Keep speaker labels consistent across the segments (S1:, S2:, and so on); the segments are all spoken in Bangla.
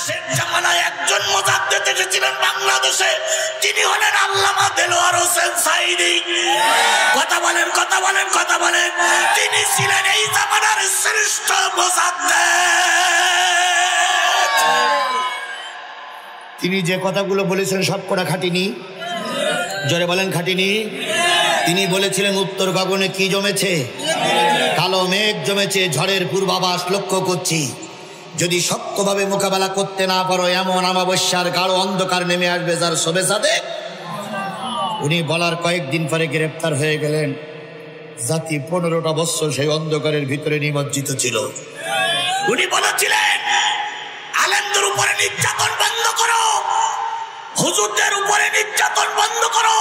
S1: শেখ জামানায় একজন মুজাদ্দিদ এসেছিলেন বাংলাদেশে, তিনি হলেন আল্লামা দেলোয়ার হোসেন সাঈদী। কথা বলেন, কথা বলেন, কথা বলেন। তিনি ছিলেন এই জামানার শ্রেষ্ঠ মুজাদ্দিদ। তিনি যে কথাগুলো বলেছেন সব কটা খাটিনি? জোরে বলেন খাটিনি? তিনি বলেছিলেন উত্তর গগনে কি জমেছে? কালো মেঘ জমেছে, ঝড়ের পূর্বাভাস লক্ষ্য করছি। যদি শক্তভাবে মোকাবেলা করতে না পারো, এমন অমাবস্যার গাঢ় অন্ধকার নেমে আসবে যার শোভে সাথে। উনি বলার কয়েকদিন পরে গ্রেপ্তার হয়ে গেলেন। জাতি 15টা বছর সেই অন্ধকারের ভিতরে নিমজ্জিত ছিল। উনি বলেছিলেন আলেমদের উপরে নির্যাতন বন্ধ করো, হুজুরদের উপরে নির্যাতন বন্ধ করো,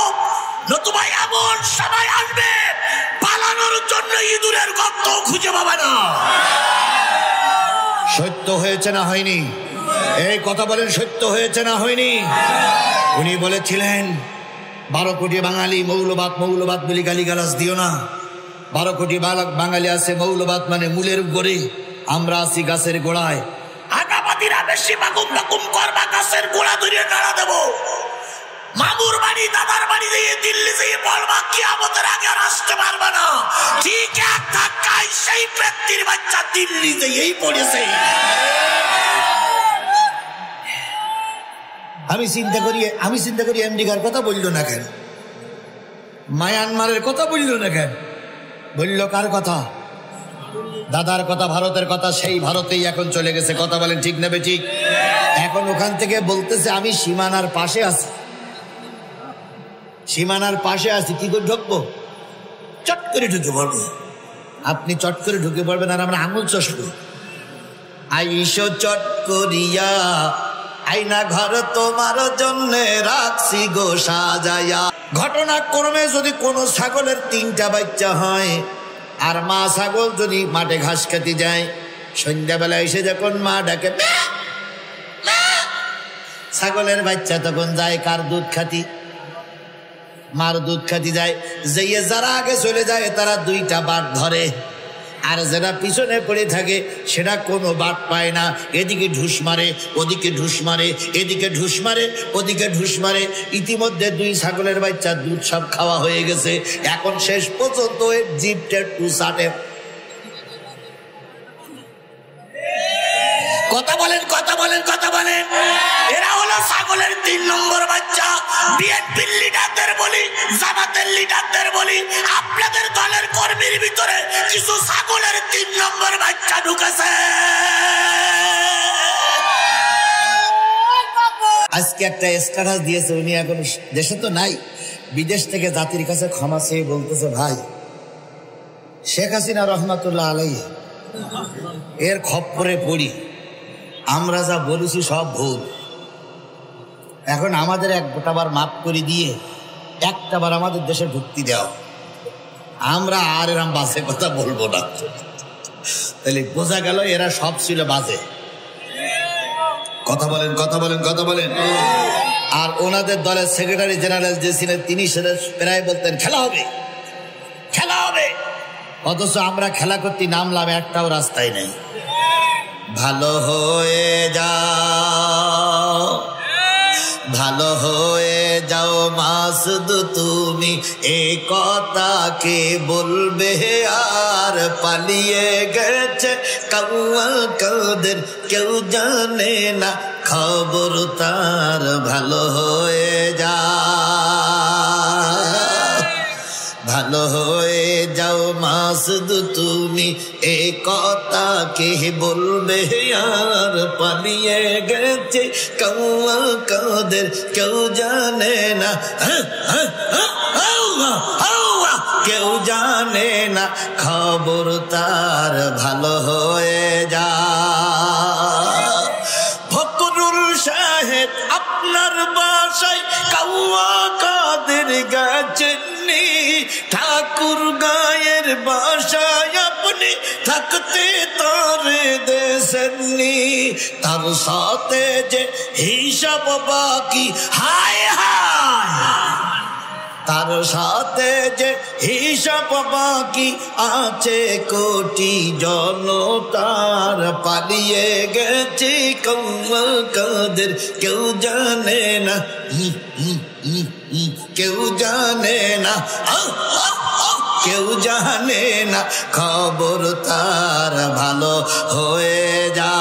S1: নতুবা এমন সময় আসবে পালানোর জন্য ইঁদুরের গর্ত খুঁজে পাবে না। সত্য হয়েছে না হয়নি? এই কথা বলেন, সত্য হয়েছে না হয়নি? উনি বলেছিলেন 12 কোটি বাঙালি মৌলবাদ মৌলবাদ বলে গালিগালাজ দিও না। 12 কোটি বাঙালি আছে, মৌলবাদ মানে মূলের উপরে, আমরা আছি গাছের গোড়ায়। আগাবাদীরা বেশি বাগুম বাগুম করবা, গাছের গোড়া ধরে নাড়া দেবো। মামুর বাড়ি দাদার বাড়ি দিয়ে দিল্লি দিয়ে বলবা কিয়ামতের আগে আর আসতে পারবে না। ঠিক এক ধাক্কায় সেই ব্যক্তির বাচ্চা দিল্লি যেই পড়েছে। আমি চিন্তা করি আমেরিকার কথা বললো না কেন, মায়ানমারের কথা বললো না কেন? বললো কার কথা? দাদার কথা, ভারতের কথা। সেই ভারতেই এখন চলে গেছে। কথা বলেন ঠিক না বেঠিক? এখন ওখান থেকে বলতেছে আমি সীমানার পাশে আছি, সীমানার পাশে আছি, কি করে ঢুকবো? চট করে ঢুকে পড়বো। আপনি চট করে ঢুকে পড়বেন আর আমরা আঙুল চষবো। আইসো চট করিয়া, আইনা ঘর তোমার জন্য রাখছি গো সাজাইয়া। ঘটনাক্রমে যদি কোনো ছাগলের 3টা বাচ্চা হয়, আর মা ছাগল যদি মাঠে ঘাস খেতে যায়, সন্ধ্যাবেলা এসে যখন মা ডাকে ছাগলের বাচ্চা তখন যায় কার দুধ খাতি? মার দুধ খাতি যায়। যেয়ে যারা আগে চলে যায় তারা 2টা বাট ধরে, আর যারা পিছনে পড়ে থাকে সেটা কোনো বাট পায় না। এদিকে ঢুস মারে, ওদিকে ঢুস মারে, এদিকে ঢুস মারে, ওদিকে ঢুস মারে। ইতিমধ্যে 2 ছাগলের বাচ্চা দুধ সব খাওয়া হয়ে গেছে। এখন শেষ পর্যন্ত জিভটা একটু চাটে। কথা বলেন, কথা বলেন, কথা বলেন। এরা হলো ছাগলের 3 নম্বর বাচ্চা। বিএনপির লিডারদের বলি, জামাতের লিডারদের বলি, আপনাদের দলের কর্মীর ভিতরে কিছু ছাগলের 3 নম্বর বাচ্চা ঢুকেছে। আজকে একটা স্ট্যাটাস দিয়েছে, উনি এখন দেশে তো নাই, বিদেশ থেকে জাতির কাছে ক্ষমা চেয়ে বলতেছে, ভাই শেখ হাসিনা রহমাতুল্লাহ আলাইহি এর খপ্পরে পড়ি, আমরা যা বলেছি সব ভুল। এখন আমাদের এক গোটাবার মাফ করে দিয়ে একটাবার আমাদের দেশে ঢুকতে দাও, আমরা আর এরম বাজে কথা বলবো না। তাহলে বোঝা গেল এরা সব ছিল বাজে। কথা বলেন, কথা বলেন, কথা বলেন। আর ওনাদের দলের সেক্রেটারি জেনারেল যে ছিলেন তিনি সেটা প্রায় বলতেন খেলা হবে, খেলা হবে। অথচ আমরা খেলা করতে নামলাম, একটাও রাস্তায় নেই। ভালো হয়ে যাও, ভালো হয়ে যাও মাসুদ তুমি, এ কথা কে বলবে আর পালিয়ে গেছে কাউয়াল কাদের, কেউ জানে না খবর তার। ভালো হয়ে যা, ভালো হয়ে যাও মাসুদ তুমি, এ কথা কে বলবে আর পালিয়ে গেছে কাউয়াল কাদের, কেউ জানে না, কেউ জানে না খবর তার। ভালো হয়ে যা। ফকরুল সাহেব আপনার বাসায় কাউয়া কাদের গেছেননি, ঠাকুর গায়ের বাসায় আপনি থাকতে তারে দেশেননি, তার সাথে যে হিসাব বাকি। হায় হায়, তার সাথে যে হিসাব বাকি আছে কোটি জনতার, পালিয়ে গেছে কাদের কেউ জানে না, কেউ জানে না, কেউ জানে না, খবর তার ভালো হয়ে যা।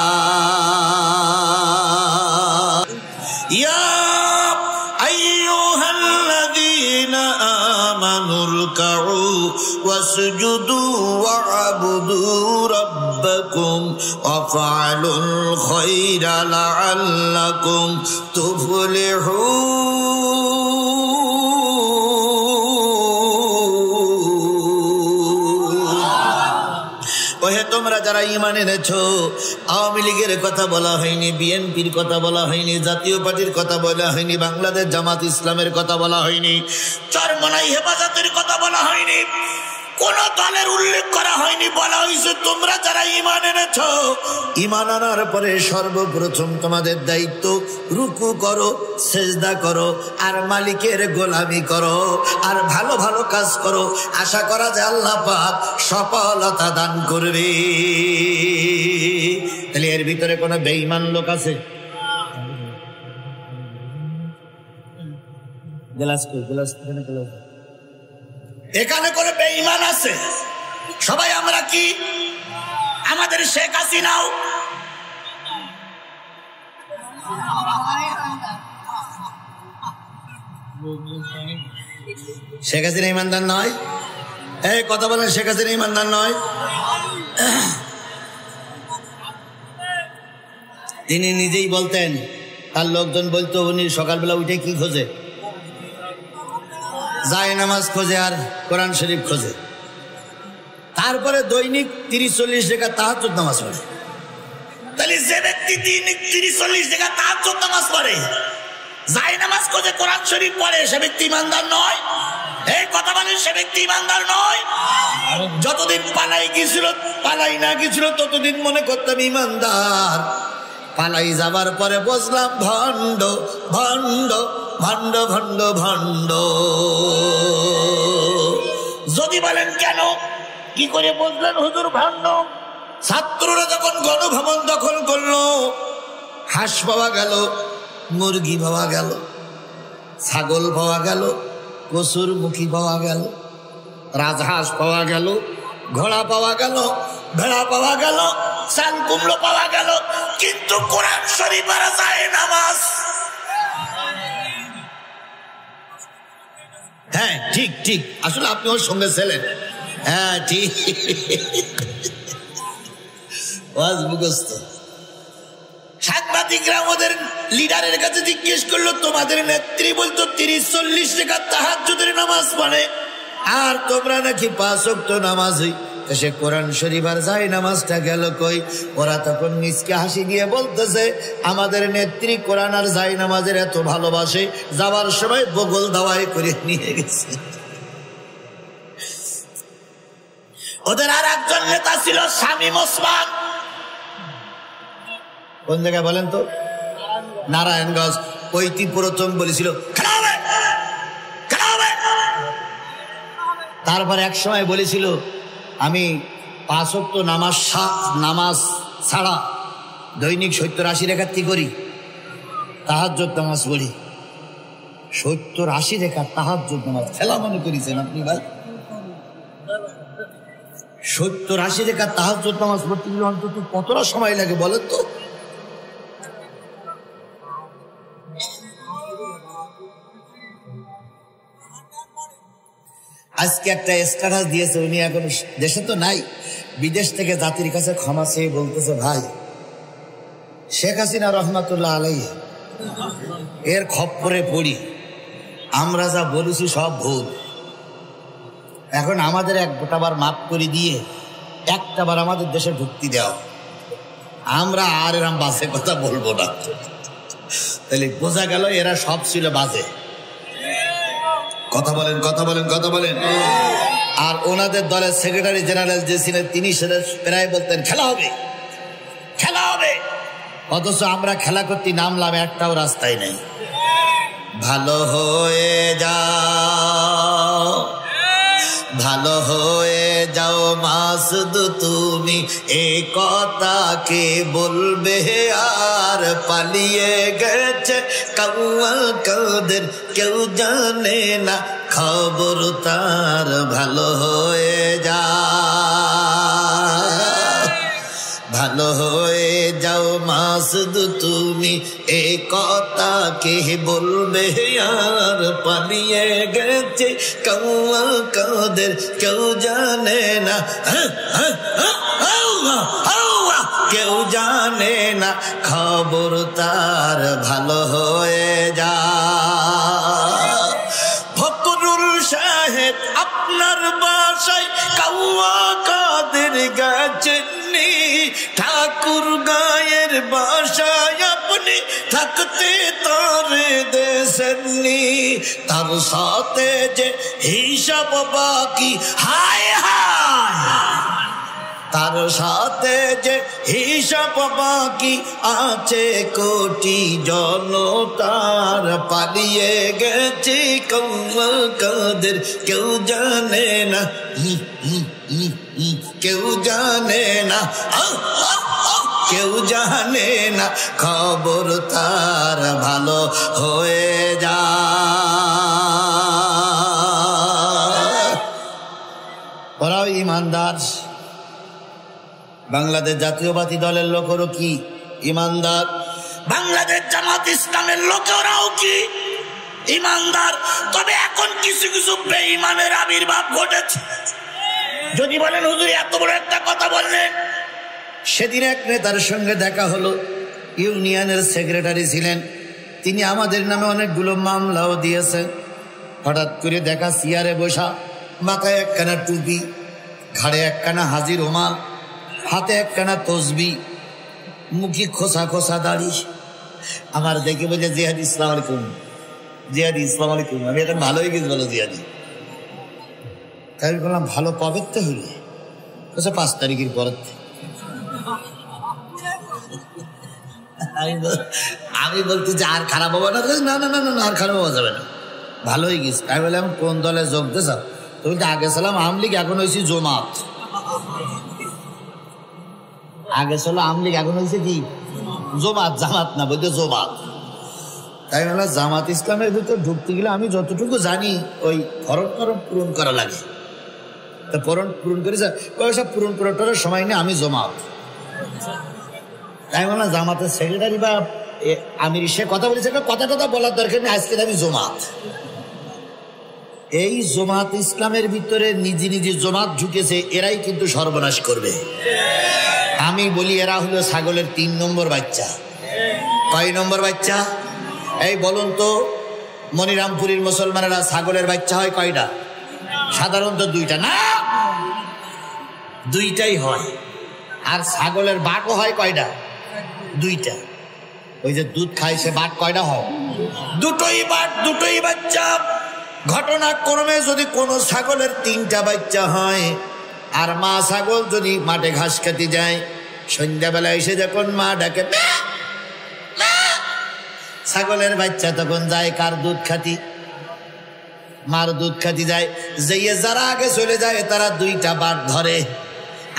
S1: ইয়া আইয়ুহাল্লাযীনা আমানু রুকউ ওয়াসজুদু ওয়া'বুদু রাব্বাকুম ওয়াফআলুল খায়রা লা'আল্লাকুম তুফলিহুন। ওহে তোমরা যারা ঈমান এনেছো, আওয়ামী লীগের কথা বলা হয়নি, বিএনপির কথা বলা হয়নি, জাতীয় পার্টির কথা বলা হয়নি, বাংলাদেশ জামাত ইসলামের কথা বলা হয়নি, চরমনাই হেফাজতের কথা বলা হয়নি, কোন দলের উল্লেখ করা হয়নি। বলা হয়েছে তোমরা যারা ঈমান এনেছো, ঈমান আনার পরে সর্বপ্রথম তোমাদের দায়িত্ব রুকু করো, সেজদা করো, আর মালিকের গোলামি করো, আর ভালো ভালো কাজ করো। আশা করা যায় আল্লাহ পাক সফলতা দান করবে। তাহলে এর ভিতরে কোনো বেঈমান লোক আছে? এখানে কোন বেঈমান আছে? সবাই আমরা কি আমাদের শেখ হাসিনাও শেখ হাসিনা ইমানদার নয়? এই কথা বলেন, শেখ হাসিনা ইমানদার নয়? তিনি নিজেই বলতেন, তার লোকজন বলতো উনি সকালবেলা উঠে কি খোঁজে? যায় নামাজ খোঁজে আর কোরআন শরীফ খোঁজে। তারপরে দৈনিক 30-40 টাকা তাহাজ্জুদ নামাজ পড়ে। তাহলে যে ব্যক্তি দৈনিক 30-40 টাকা তাহাজ্জুদ নামাজ পড়ে, যায় নামাজ খোঁজে, কোরআন শরীফ পড়ে, সে ব্যক্তি ইমানদার নয়? এই কথা বলেন, সে ব্যক্তি ইমানদার নয়? যতদিন পালাই গিয়েছিল, পালাই না গিয়েছিল, ততদিন মনে করতাম ইমানদার। পালাই যাবার পরে বুঝলাম ভণ্ড ভণ্ড ভণ্ড ভণ্ড ভণ্ড। যদি বলেন কেন, কি করে বুঝলেন হুজুর ভণ্ড? ছাত্ররা যখন গণভবন দখল করলো, হাঁস পাওয়া গেল, মুরগি পাওয়া গেল, ছাগল পাওয়া গেল, কসুর মুখী পাওয়া গেল, রাজহাঁস পাওয়া গেল, ঘোড়া পাওয়া গেল, ভেড়া পাওয়া গেল, চাল কুমড়ো পাওয়া গেল, কিন্তু কোরআন শরীফ আর যায় নামাজ। হ্যাঁ ঠিক ঠিক, আসলে আপনি ওর সঙ্গে ছিলেন। হ্যাঁ ঠিক, ওয়াজ মুখস্থ। সাংবাদিকরা ওদের লিডারের কাছে জিজ্ঞেস করলো, তোমাদের নেত্রী বলতো 30-40 টাকা তাহাজ্জুদের নামাজ পড়ে, আর তোমরা নাকি 5 ওয়াক্ত নামাজই, সে কোরআন শরীফ আর যায় নামাজটা গেল কই? ওরা তখন নিজকে হাসি দিয়ে বলতেছে, আমাদের নেত্রী কোরআন আর যায় নামাজের এত ভালোবাসে, যাওয়ার সময় বগল দাওয়াই করে নিয়ে গেছে। ওদের আর একজন নেতা ছিল শামীম ওসমান। কোন জায়গায় বলেন তো? নারায়ণগঞ্জ। ওইটি প্রথম বলেছিল খেলা হবে, খেলা হবে। তারপর এক সময় বলেছিল, আমি 5 ওয়াক্ত নামাজ ছাড়া দৈনিক 70-80 রাকাত করি, তাহাজ্জুদ নামাজ পড়ি। 70-80 রাকাত তাহাজ্জুদ নামাজ খেলা মনে করেছেন আপনি ভাই? 70-80 রাকাত তাহাজ্জুদ নামাজ পড়তে গেলে অন্তত কতটা সময় লাগে বলেন তো? আজকে একটা স্ট্যাটাস দিয়েছে, উনি এখন দেশে তো নাই, বিদেশ থেকে জাতির কাছে ক্ষমা চেয়ে বলতেছে, ভাই শেখ হাসিনা রহমাতুল্লাহ আলাইহি এর খপ্পরে পড়ি, আমরা যা বলেছি সব ভুল। এখন আমাদের একটাবার মাফ করে দিয়ে একটাবার আমাদের দেশে ঢুকতে দেওয়া, আমরা আর এরম বাজে কথা বলবো না। তাহলে বোঝা গেল এরা সব ছিল বাজে। কথা বলেন, কথা বলেন, কথা বলেন। আর ওনাদের দলের সেক্রেটারি জেনারেল যে ছিলেন, তিনি সেটা প্রায় বলতেন খেলা হবে, খেলা হবে। অথচ আমরা খেলা করতে নামলাম, একটাও রাস্তায় নেই। ভালো হয়ে যাও, ভালো হয়ে যাও মাসুদ তুমি, এ কথা কে বলবে আর পালিয়ে গেছে কাউয়া কাদের কেউ জানে না খবর তার। ভালো হয়ে যাও, ভালো হয়ে যাও মাসুদ তুমি, এ কথা কে বলবে আর পালিয়ে গেছে কাউয়া কাদের কেউ জানে না, কেউ জানে না খবর তার। ভালো হয়ে যা ফকরুল সাহেব আপনার বাসায় কাউয়া কাদের গেছেননি, ঠাকুর গায়ের বাসায় আপনি থাকতে তারে দেশেননি, তার সাথে যে হিসাব বাকি হায় হায়, তার সাথে যে হিসাব বাকি আছে কোটি জনতার। পালিয়ে গেছে কাউয়া কাদের কেউ জানে না, কেউ জানে না, কেউ জানে না খবর তার। ভালো হয়ে যা ওরাও ইমানদার। বাংলাদেশ জাতীয়বাদী দলের লোকেরও কি ইমানদার, বাংলাদেশ জামাত ইসলামের লোকেরাও কি ইমানদার। তবে এখন কিছু কিছু বেঈমানের আবির্ভাব ঘটেছে। যদি বলেন হুজুর এত বড় একটা কথা বললেন, সেদিন এক নেতার সঙ্গে দেখা হলো, ইউনিয়নের সেক্রেটারি ছিলেন তিনি, আমাদের নামে অনেকগুলো মামলাও দিয়েছেন। হঠাৎ করে দেখা চেয়ারে বসা, মাথায় একখানা টুপি, ঘাড়ে একখানা হাজির রুমাল, হাতে একখানা তসবি, মুখে খোসা খোসা দাড়ি। আমার দেখে বলে জিহাদি ইসলাম আলাইকুম, জিহাদি ইসলাম আলাইকুম। আমি এখন ভালো হয়ে গেছি, বলো জিহাদি। তাই বললাম ভালো কবে তো হইলে? 5 তারিখের পরের। আমি বলতে যে আর খারাপ হবো না, না না না না আর খারাপ হওয়া যাবে না, ভালো হয়ে গেছে। আমি বললাম কোন দলে যোগ দিয়েছ? তুমি তো আগে ছিলাম আওয়ামী লীগ, এখন হয়েছি জমাত। আগে ছিল আওয়ামী লীগ, এখন হয়েছে কি জমাত, জামাত না বলতে জমাত। তাই বললাম জামাত ইসলামের ভিতর ঢুকতে গেলে আমি যতটুকু জানি ওই ফরম পূরণ করা লাগে। তা ফরম পূরণ করেছে, সব পূরণ করার সময় নেই, আমি জমাত। তাই বললাম জামাতের সেক্রেটারি বা আমির সে কথা বলেছে, কথা টথা বলার দরকার নেই, আজকে আমি জমাত। এই জমাত ইসলামের ভিতরে নিজে নিজে জমাত ঢুকেছে, এরাই কিন্তু সর্বনাশ করবে। আমি বলি এরা হলো ছাগলের 3 নম্বর বাচ্চা। কয় নম্বর বাচ্চা? এই বলুন তো, মনিরামপুরের মুসলমানেরা ছাগলের বাচ্চা হয় কয়টা? সাধারণত 2টা না, 2টাই হয়। আর ছাগলের বাঘও হয় কয়টা? 2টা। ওই যে দুধ খায় সে বাঘ কয়টা হয়? 2টোই বাঘ, 2টোই বাচ্চা। ঘটনাক্রমে যদি কোনো ছাগলের 3টা বাচ্চা হয়, আর মা ছাগল যদি মাঠে ঘাস খেতে যায়, সন্ধ্যাবেলা এসে যখন মা ডাকে ছাগলের বাচ্চা তখন যায় কার দুধ খাতি? মার দুধ খাতি যায়। যেয়ে যারা আগে চলে যায় তারা 2টা বাট ধরে,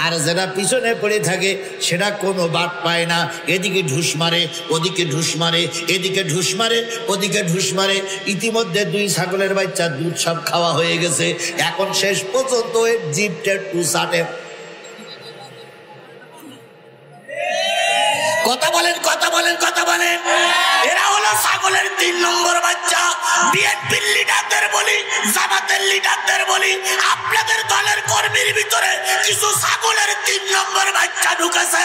S1: আর যারা পিছনে পড়ে থাকে সেটা কোনো বাট পায় না। এদিকে ঢুস মারে, ওদিকে ঢুস মারে, এদিকে ঢুস মারে, ওদিকে ঢুস মারে। ইতিমধ্যে 2 ছাগলের বাচ্চা দুধ সব খাওয়া হয়ে গেছে। এখন শেষ পর্যন্ত জিপটা একটু চাটে। কথা বলেন, কথা বলেন, কথা বলেন। এরা হলো ছাগলের 3 নম্বর বাচ্চা। বিএনপির লিডারদের বলি, জামাতের লিডারদের বলি, আপনাদের দলের কর্মীর ভিতরে কিছু ছাগলের 3 নম্বর বাচ্চা ঢুকেছে।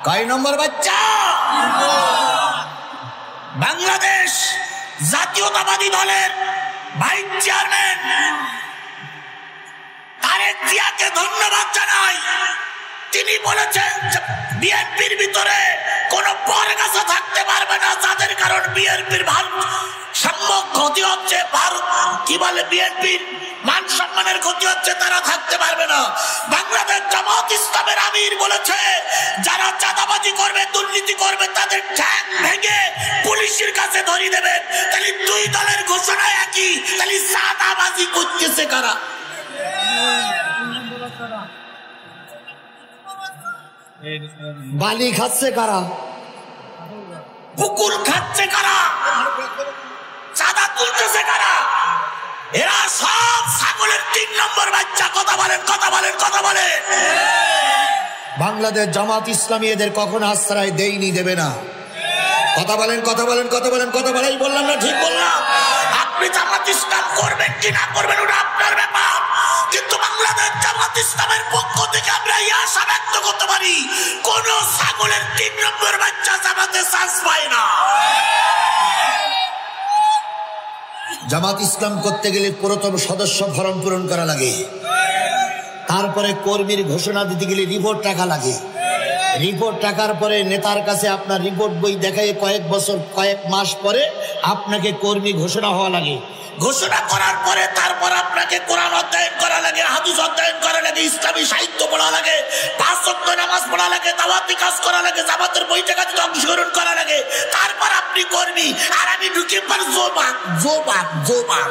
S1: কয় নম্বর বাচ্চা? বাংলাদেশ জাতীয়তাবাদী দলের ভাইস চেয়ারম্যান তারেক জিয়াকে ধন্যবাদ জানাই। তিনি বলেছেন বিএনপির ভিতরে কোন বরগাছা থাকতে পারবে না যাদের কারণ বিএনপির সম্যক ক্ষতি হচ্ছে, কি বলে বিএনপির মান সম্মানের ক্ষতি হচ্ছে, তারা থাকতে পারবে না। বাংলাদেশ জামাত ইসলামের আমির বলেছে যারা চাঁদাবাজি করবে, দুর্নীতি করবে, তাদের ঠ্যাং ভেঙে পুলিশের কাছে ধরিয়ে দেবেন। তাহলে দুই দলের ঘোষণা একই, তাহলে চাঁদাবাজি করতেছে কারা? বালি খাচ্ছে কারা? পুকুর খাচ্ছে কারা? চাঁদা তুলতেছে কারা? এরা সব ছাগলের 3 নম্বর বাচ্চা। কথা বলেন, কথা বলেন, কথা বলেন। বাংলাদেশ জামাত ইসলামী এদের কখনো আশ্রয় দেয়নি, দেবে না। কথা বলেন, কথা বলেন, কথা বলেন, কথা বলাই বললাম না? ঠিক বললাম? আপনি জামাত ইসলাম করবেন কি না করবেন ওটা আপনার ব্যাপার, কিন্তু বাংলাদেশ জামাত ইসলামের পক্ষ থেকে আমরা এই আশা ব্যক্ত করতে পারি কোন ছাগলের 3 নম্বর বাচ্চা জামাতে চান্স পায় না। জামাত ইসলাম করতে গেলে প্রথম সদস্য ফরম পূরণ করা লাগে, তারপরে কর্মীর ঘোষণা দিতে গেলে রিপোর্ট টাকা লাগে, রিপোর্ট টাকার পরে নেতার কাছে আপনার রিপোর্ট বই দেখায় কয়েক বছর কয়েক মাস পরে আপনাকে কর্মী ঘোষণা হওয়া লাগে। ঘোষণা করার পরে তারপর আপনাকে কোরআন অধ্যয়ন করা লাগে, হাদিস অধ্যয়ন করা লাগে, ইসলামী সাহিত্য পড়া লাগে, 5 ওয়াক্ত নামাজ পড়া লাগে, দাওয়াতি কাজ করা লাগে, জামাতের বৈঠকে অংশগ্রহণ করা লাগে, তারপর আপনি কর্মী। আর আমি ঢুকে পার জোবান জোবান জোবান।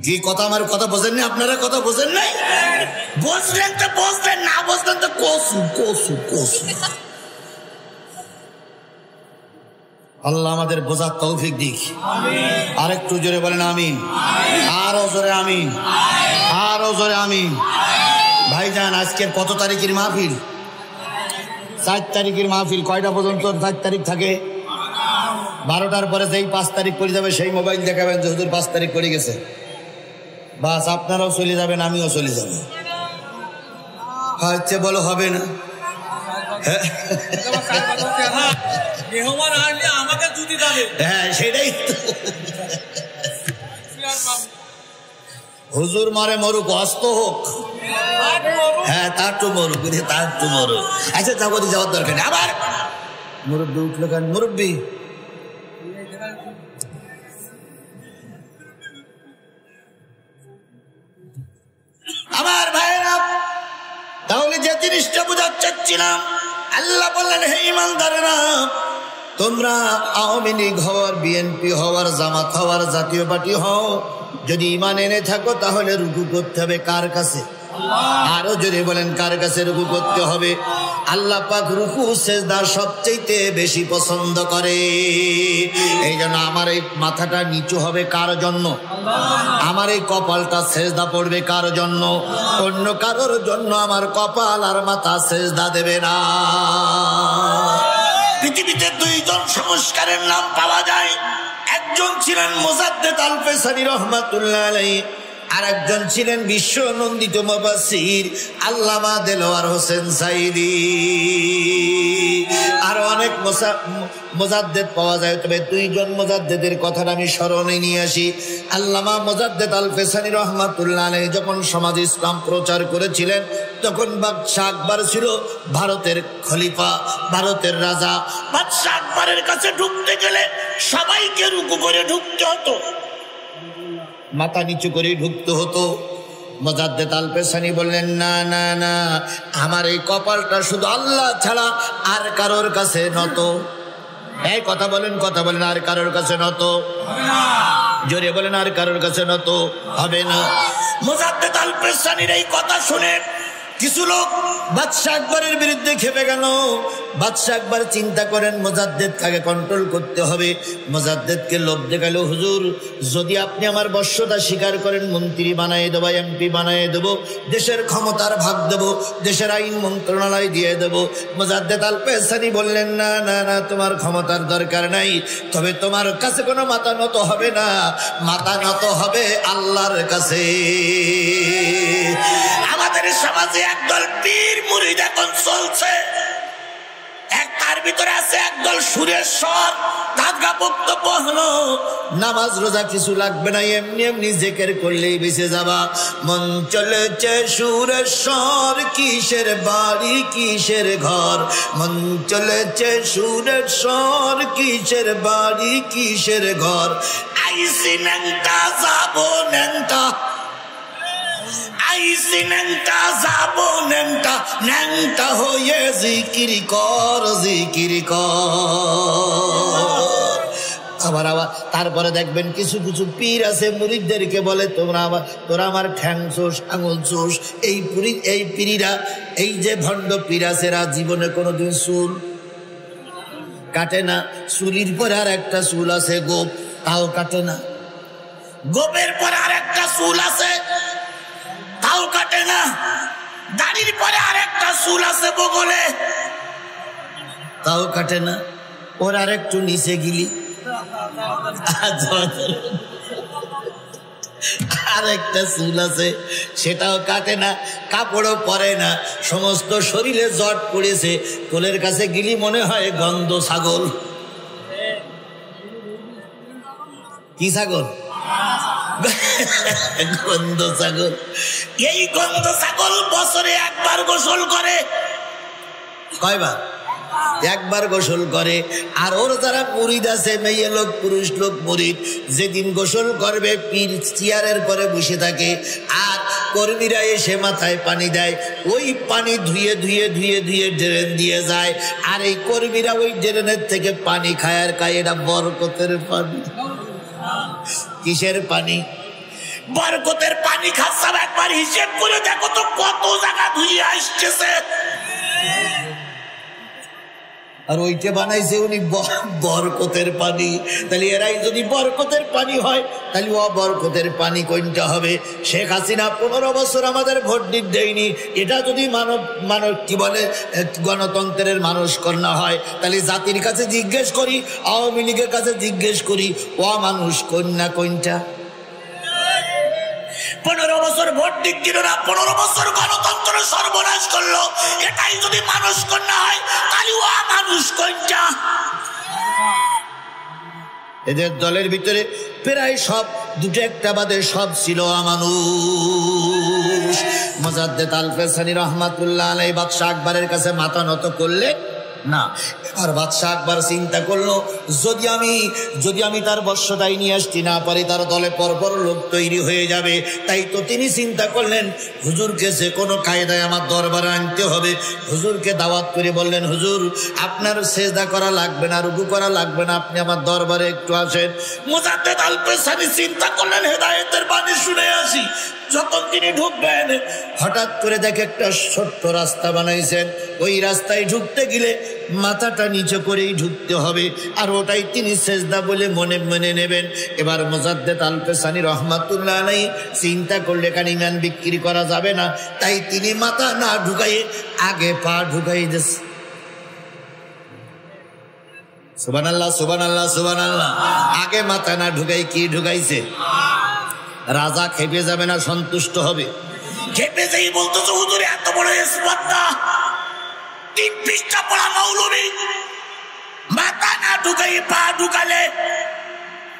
S1: কি কথা, আমার কথা বোঝেন না? আপনারা কথা বোঝেন নাই? বুঝলেন তো বুঝলেন, না বুঝলেন তো কসু কসু কসু। আল্লাহ আমাদের বোঝার তৌফিক দিক। আরেকটু জোরে বলেন আমিন, আরো জোরে আমিন, আরো জোরে আমিন। ভাইজান আজকের কত তারিখের মাহফিল? 4 তারিখের মাহফিল। কয়টা পর্যন্ত 4 তারিখ থাকে? 12টার পরে যেই 5 তারিখ পড়ে যাবে সেই মোবাইল দেখাবেন যে হুজুর 5 তারিখ পড়ে গেছে, বাস আপনারাও চলে যাবেন, আমিও চলে যাব। হচ্ছে বলো হবে না? হ্যাঁ সেটাই তো। হুজুর মারে মরুক, অস্ত হোক, হ্যাঁ তার তো মরুক, তার তো মরুক। আচ্ছা যাবতীয় যাওয়ার দরকার নেই। আবার মুরব্বী উঠলো কেন? মুরব্বী আমার ভাইরা, তাহলে যে জিনিসটা বোঝাতে চাচ্ছিলাম, আল্লাহ বললেন হে ঈমানদারেরা, তোমরা আওয়ামী লীগ হওয়ার, বিএনপি হওয়ার, জামাত হওয়ার, জাতীয় পার্টি হও, যদি ঈমান এনে থাকো তাহলে রুকু করতে হবে কার কাছে? আরো জোরে বলেন, কার কাছে রুকু করতে হবে? আল্লাহ পাক রুকু সিজদা সবচেয়ে বেশি পছন্দ করে। এই জন্য আমার এই মাথাটা নিচু হবে কার জন্য? আমার এই কপালটা সিজদা পড়বে কার জন্য? অন্য কারোর জন্য আমার কপাল আর মাথা সিজদা দেবে না। পৃথিবীতে 2 জন সংস্কারের নাম পাওয়া যায়। একজন ছিলেন মুজাদ্দেদ আল ফেসানি রহমাতুল্লাহ আলাইহি, আর একজন ছিলেন বিশ্ব নন্দিত মুফাসসির আল্লামা দেলোয়ার হোসেন সাইদি। আর অনেক মুজাদ্দেদ পাওয়া যায়, তবে 2 জন মুজাদ্দেদের কথা আমি স্মরণে নিয়ে আসি। আল্লামা মুজাদ্দেদ আল ফেসানি রহমাতুল্লাহ আলাইহি যখন সমাজ ইসলাম প্রচার করেছিলেন, তখন বাদশাহ আকবর ছিল ভারতের খলিফা, ভারতের রাজা। বাদশাহ আকবরের কাছে ঢুকতে গেলে সবাইকে রুকু করে ঢুকতে হতো, মাথা নিচু করে ঢুকতে হতো। মুজাদ্দেদ আল ফেসানি বললেন না না না, আমার এই কপালটা শুধু আল্লাহ ছাড়া আর কারোর কাছে নত। এই কথা বলেন, কথা বলেন, আর কারোর কাছে নত? জোরে বলেন, আর কারোর কাছে নত হবে না। মুজাদ্দেদ আল ফেসানির এই কথা শুনে কিছু লোক বাদশাহ আকবরের বিরুদ্ধে খেপে গেল। বাদশাহ আকবর চিন্তা করেন মুজাদ্দেদকে কন্ট্রোল করতে হবে। মুজাদ্দেদকে লোভ দেখালো, হুজুর যদি আপনি আমার বশ্যতা স্বীকার করেন, মন্ত্রী বানায় দেবো, এমপি বানায় দেবো, দেশের ক্ষমতার ভাগ দেবো, দেশের আইন মন্ত্রণালয় দিয়ে দেবো। মুজাদ্দেদ আল ফেসানি বললেন না না না, তোমার ক্ষমতার দরকার নাই, তবে তোমার কাছে কোনো মাথা নত হবে না, মাথা নত হবে আল্লাহর কাছে। আমাদের সমাজে একদল পীর মুরিদ এখন চলছে, তার ভিতরে আছে একদল সুরেশ্বর। দাদগা বক্তব্য হলো নামাজ রোজা কিছু লাগবে না, এমনি এমনি জিকির করলেই বেঁচে যাবা। মন চলেছে সুরেশ্বর, কিসের বাড়ি কিসের ঘর, মন চলেছে সুরেশ্বর, কিসের বাড়ি কিসের ঘর, আইসি ন্যাংটা যাবো ন্যাংটা, আইসি ন্যাংটা যাবো ন্যাংটা, ন্যাংটা হয়ে জিকির কর জিকির কর। আবার তারপরে দেখবেন কিছু কিছু পীর আছে মুরিদদেরকে বলে তোরা আমার ঠ্যাং চোষ আঙুল চোষ। এই পীরিরা, এই যে ভণ্ড পীর আছে এরা জীবনে কোনোদিন চুল কাটে না। চুলির পরে আর একটা চুল আছে গোপ, তাও কাটে না। গোপের পরে আর একটা চুল আছে, তাও কাটে না। দাড়ির পরে আর একটা চুল আছে বগলে, তাও কাটে না। ওর আর একটু নিচে গিলি, আর একটা চুল আছে, সেটাও কাটে না, কাপড়ও পরে না, সমস্ত শরীরে জট পড়েছে। কোলের কাছে গিলি মনে হয় গন্ধ ছাগল। কি ছাগল? গন্ধ ছাগল। এই গন্ধ ছাগল বছরে একবার গোসল করে। কয়বার? একবার গোসল করে। আর ওর যারা মুরিদ আছে, মেয়ে লোক পুরুষ লোক মুরিদ, যেদিন গোসল করবে পীর চেয়ারের পরে বসে থাকে, আর কর্মীরা এসে মাথায় পানি দেয়। ওই পানি ধুয়ে ধুয়ে ধুয়ে ধুয়ে ড্রেন দিয়ে যায়, আর এই কর্মীরা ওই ড্রেনের থেকে পানি খায় আর খায়। এটা বরকতের পানি। কিসের পানি? বরকতের পানি খাচ্ছাম। একবার হিসেব করে দেখো তো কত জায়গা ধুয়ে আসছে। আর ওইটা বানাইছে উনি বরকতের পানি। তাহলে এরাই যদি বরকতের পানি হয়, তাহলে অবরকতের পানি কোনটা হবে? শেখ হাসিনা 15 বছর আমাদের ভোট দেয়নি। এটা যদি মানব কি বলে গণতন্ত্রের মানুষ কন্যা হয়, তাহলে জাতির কাছে জিজ্ঞেস করি, আওয়ামী লীগের কাছে জিজ্ঞেস করি, মানুষ কন্যা কোনটা? 15 বছর ভোট দিল না, 15 বছর গণতন্ত্র সর্বনাশ করলো। এটাই যদি মানুষ কন্যা হয়, তাহলে মানুষ কোনটা? এদের দলের ভিতরে প্রায় সব, দুটো একটা বাদে সব ছিল অমানুষ। মোজাদ্দেদ আল ফেসানি রহমাতুল্লাহ আলাইহি বাদশাহ আকবরের কাছে মাথা নত করলে না। আর বাদশাহ আকবর চিন্তা করলো, যদি আমি তার বর্ষটাই নিয়ে আসতে না পারি, তার দলে পরপর লোক তৈরি হয়ে যাবে। তাই তো তিনি চিন্তা করলেন, হুজুরকে যে কোনো কায়দায় আমার দরবারে আনতে হবে। হুজুরকে দাওয়াত করে বললেন, হুজুর আপনার সেজদা করা লাগবে না, রুকু করা লাগবে না, আপনি আমার দরবারে একটু আসেন। মোজাদ্দেদ আল ফেসানি চিন্তা করলেন, হেদায়েতের বাণী শুনে আসি। যখন তিনি ঢুকবেন, হঠাৎ করে দেখে একটা ছোট্ট রাস্তা বানাইছেন। ওই রাস্তায় ঢুকতে গেলে মাথাটা নিচে করেই ঢুকতে হবে, আর ওটাই তিনি সেজদা বলে মনে মনে নেবেন। এবার মোজাদ্দেদ আল ফেসানি রহমাতুল্লাহ আলাইহি চিন্তা করলে কারণ ইমান বিক্রি করা যাবে না, তাই তিনি মাথা না ঢুকাইয়ে আগে পা ঢুকাই দিয়েছে। সুবহানাল্লাহ সুবহানাল্লাহ সুবহানাল্লাহ। আগে মাথা না ঢুকাই কি ঢুকাইছে? রাজা খেপে যাবে না, সন্তুষ্ট হবে। খেপে যাই বলতেছে, হুজুর এত বড় স্পর্ধা, 3 পৃষ্ঠা পড়া মৌলবী, মাথা না ঢুকাই পা ঢুকালে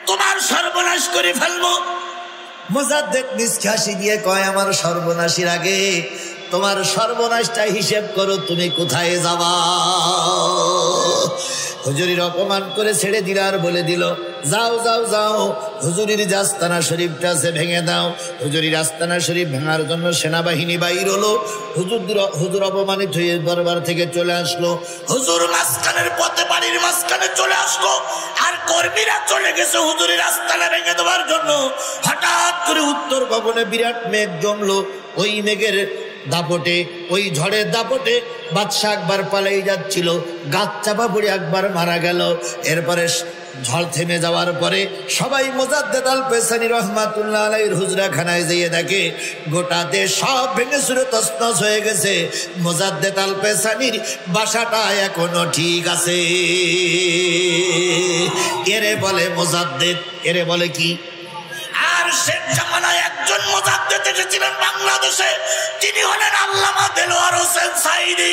S1: তোমার সর্বনাশ করে ফেলবো। মোজাদ্দেদ নিষ্কাশি দিয়ে কয়, আমার সর্বনাশের আগে তোমার সর্বনাশটা হিসেব করো, তুমি কোথায় যাবা? হুজুরির অপমান করে ছেড়ে দিল, আর বলে দিল, যাও যাও যাও, হুজুরির যে আস্তানা শরীফটা আছে ভেঙে দাও। হুজুরির আস্তানা শরীফ ভাঙার জন্য সেনাবাহিনী বাইর হলো। হুজুর অপমানিত হয়ে দরবার থেকে চলে আসলো। হুজুর মাঝখানের পথে, বাড়ির মাঝখানে চলে আসলো, আর কর্মীরা চলে গেছে হুজুরির আস্তানা ভেঙে দেওয়ার জন্য। হঠাৎ করে উত্তর ভবনে বিরাট মেঘ জমলো। ওই মেঘের দাপটে, ওই ঝড়ের দাপটে বাদশাহ আকবর পালাই যাচ্ছিল। গাছ চাপা পড়ে আকবর মারা গেল। এরপরে ঝড় থেমে যাওয়ার পরে সবাই মোজাদ্দেদ আল ফেসানি রহমাতুল্লাহ আলাইহির হুজরাখানায় যেয়ে দেখে গোটা দেশ সব ভেঙে চুরে তছনছ হয়ে গেছে। মোজাদ্দেদ আল ফেসানির বাসাটা এখনো ঠিক আছে। এরে বলে মোজাদ্দেদ, এরে বলে কি? আর আর শেখ জামানায় একজন মুজাদ্দিদ এসেছিলেন বাংলাদেশে, তিনি হলেন আল্লামা দেলোয়ার হোসেন সাঈদী।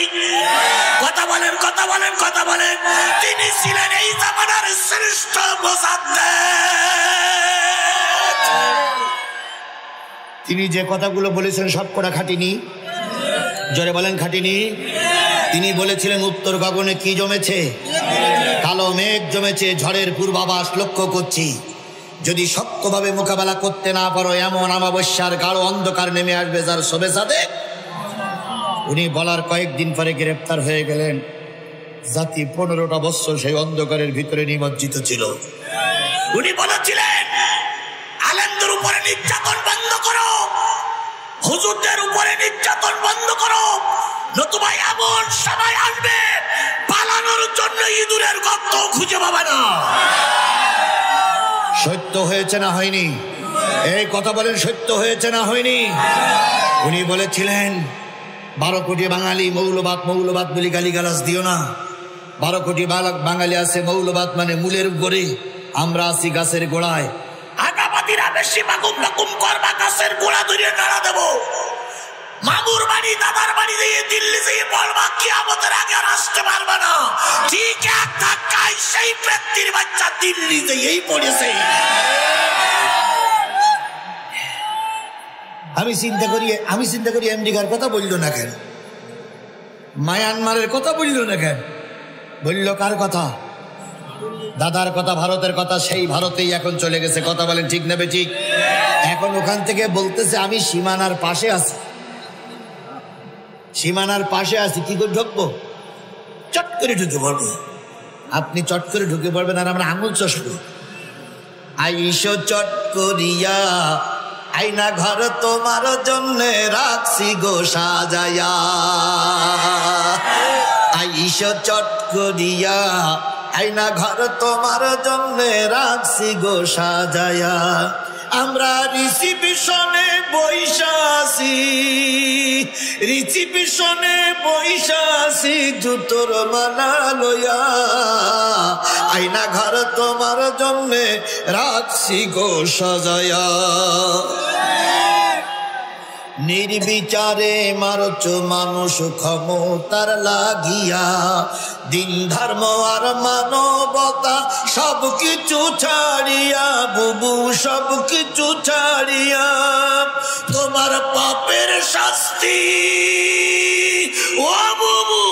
S1: কথা বলেন, কথা বলেন, কথা বলেন। তিনি ছিলেন এই জামানার শ্রেষ্ঠ মুজাদ্দিদ। তিনি যে কথাগুলো বলেছেন সব কটা খাটিনি? জোরে বলেন খাটিনি? তিনি বলেছিলেন উত্তর গগনে কি জমেছে? কালো মেঘ জমেছে, ঝড়ের পূর্বাভাস লক্ষ্য করছি। যদি শক্তভাবে মোকাবেলা করতে না পারো, এমন অমাবস্যার গাঢ় অন্ধকার নেমে আসবে যার শোবে সাথে। উনি বলার কয়েকদিন পরে গ্রেপ্তার হয়ে গেলেন। জাতি 15টা বছর সেই অন্ধকারের ভিতরে নিমজ্জিত ছিল। উনি বলেছিলেন আলেমদের উপরে নির্যাতন বন্ধ করো, হুজুরদের উপরে নির্যাতন বন্ধ করো, নতুবা এমন সময় আসবে পালানোর জন্য ইঁদুরের গর্ত খুঁজে পাবে না। সত্য হয়েছে না হয়নি? এই কথা বলেন, সত্য হয়েছে না হয়নি? উনি বলেছিলেন 12 কোটি বাঙালি মৌলবাদ মৌলবাদ বলে গালিগালাজ দিও না। 12 কোটি বাঙালি আছে, মৌলবাদ মানে মূলের উপরে, আমরা আছি গাছের গোড়ায়। আগাবাদীরা বেশি বাকুম বাকুম করবা, গাছের গোড়া ধরে নাড়া দেবো। মামুর বাড়ি দাদার বাড়ি দিয়ে দিল্লি দিয়ে বলবা কিয়ামতের আগে আর আসতে পারবে না। ঠিক এক ধাক্কায় সেই ব্যক্তির বাচ্চা দিল্লি দিয়েই পড়েছে। আমি চিন্তা করি আমেরিকার কথা বললো না কেন, মায়ানমারের কথা বললো না কেন? বলল কার কথা? দাদার কথা, ভারতের কথা। সেই ভারতেই এখন চলে গেছে। কথা বলেন ঠিক নেবে ঠিক? এখন ওখান থেকে বলতেছে আমি সীমানার পাশে আছি, সীমানার পাশে আছি, কি করে ঢুকবো? চট করে ঢুকে পড়বো। আপনি চট করে ঢুকে পড়বেন আর আমরা আঙুল চষবো। আইসো চট করিয়া, আইনা ঘর তোমার জন্য রাখছি গো সাজায়া। আইসো চট করিয়া, আইনা ঘর তোমার জন্য রাখছি গো সাজায়া। আমরা রিসিপশনে বইসা আছি, রিসিপশনে বইসা আছি জুতোর মালা লইয়া। আইনা ঘর তোমার জন্যে রাখছি গো সাজায়া। নির্বিচারে মারছ মানুষ ক্ষমতার লাগিয়া, দিন ধর্ম আর মানবতা সব কিছু ছাড়িয়া, বুবু সব কিছু ছাড়িয়া। তোমার পাপের শাস্তি ও বুবু,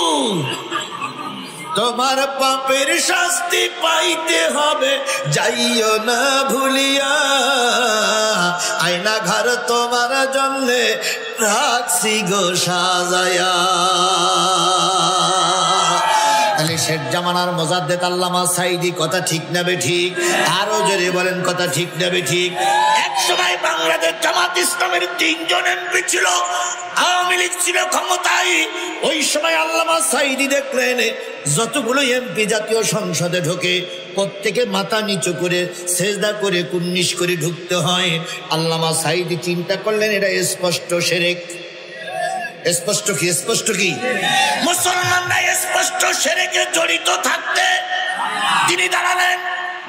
S1: তোমার পাপের শাস্তি পাইতে হবে, যাইও না ভুলিয়া। আয়না ঘর তোমার জন্যে রাখছি গো সাজায়া। তাহলে শেখ জামানার মুজাদ্দিদ আল্লামা সাঈদী কথা ঠিক নেবে ঠিক? আরো জোরে বলেন কথা ঠিক নেবে ঠিক? এক সময় বাংলাদেশ জামাত ইসলামের 3 জন এমপি ছিল, আওয়ামী লীগ ছিল ক্ষমতায়। ওই সময় আল্লামা সাঈদী দেখলেন যতগুলো এমপি জাতীয় সংসদে ঢোকে প্রত্যেকে মাথা নিচু করে সেজদা করে কুন্নিশ করে ঢুকতে হয়। আল্লামা সাঈদী চিন্তা করলেন এটা স্পষ্ট শিরক। স্পষ্ট কি? স্পষ্ট কি? মুসলমানরা স্পষ্ট শিরকে জড়িত থাকতে তিনি দাঁড়ালেন,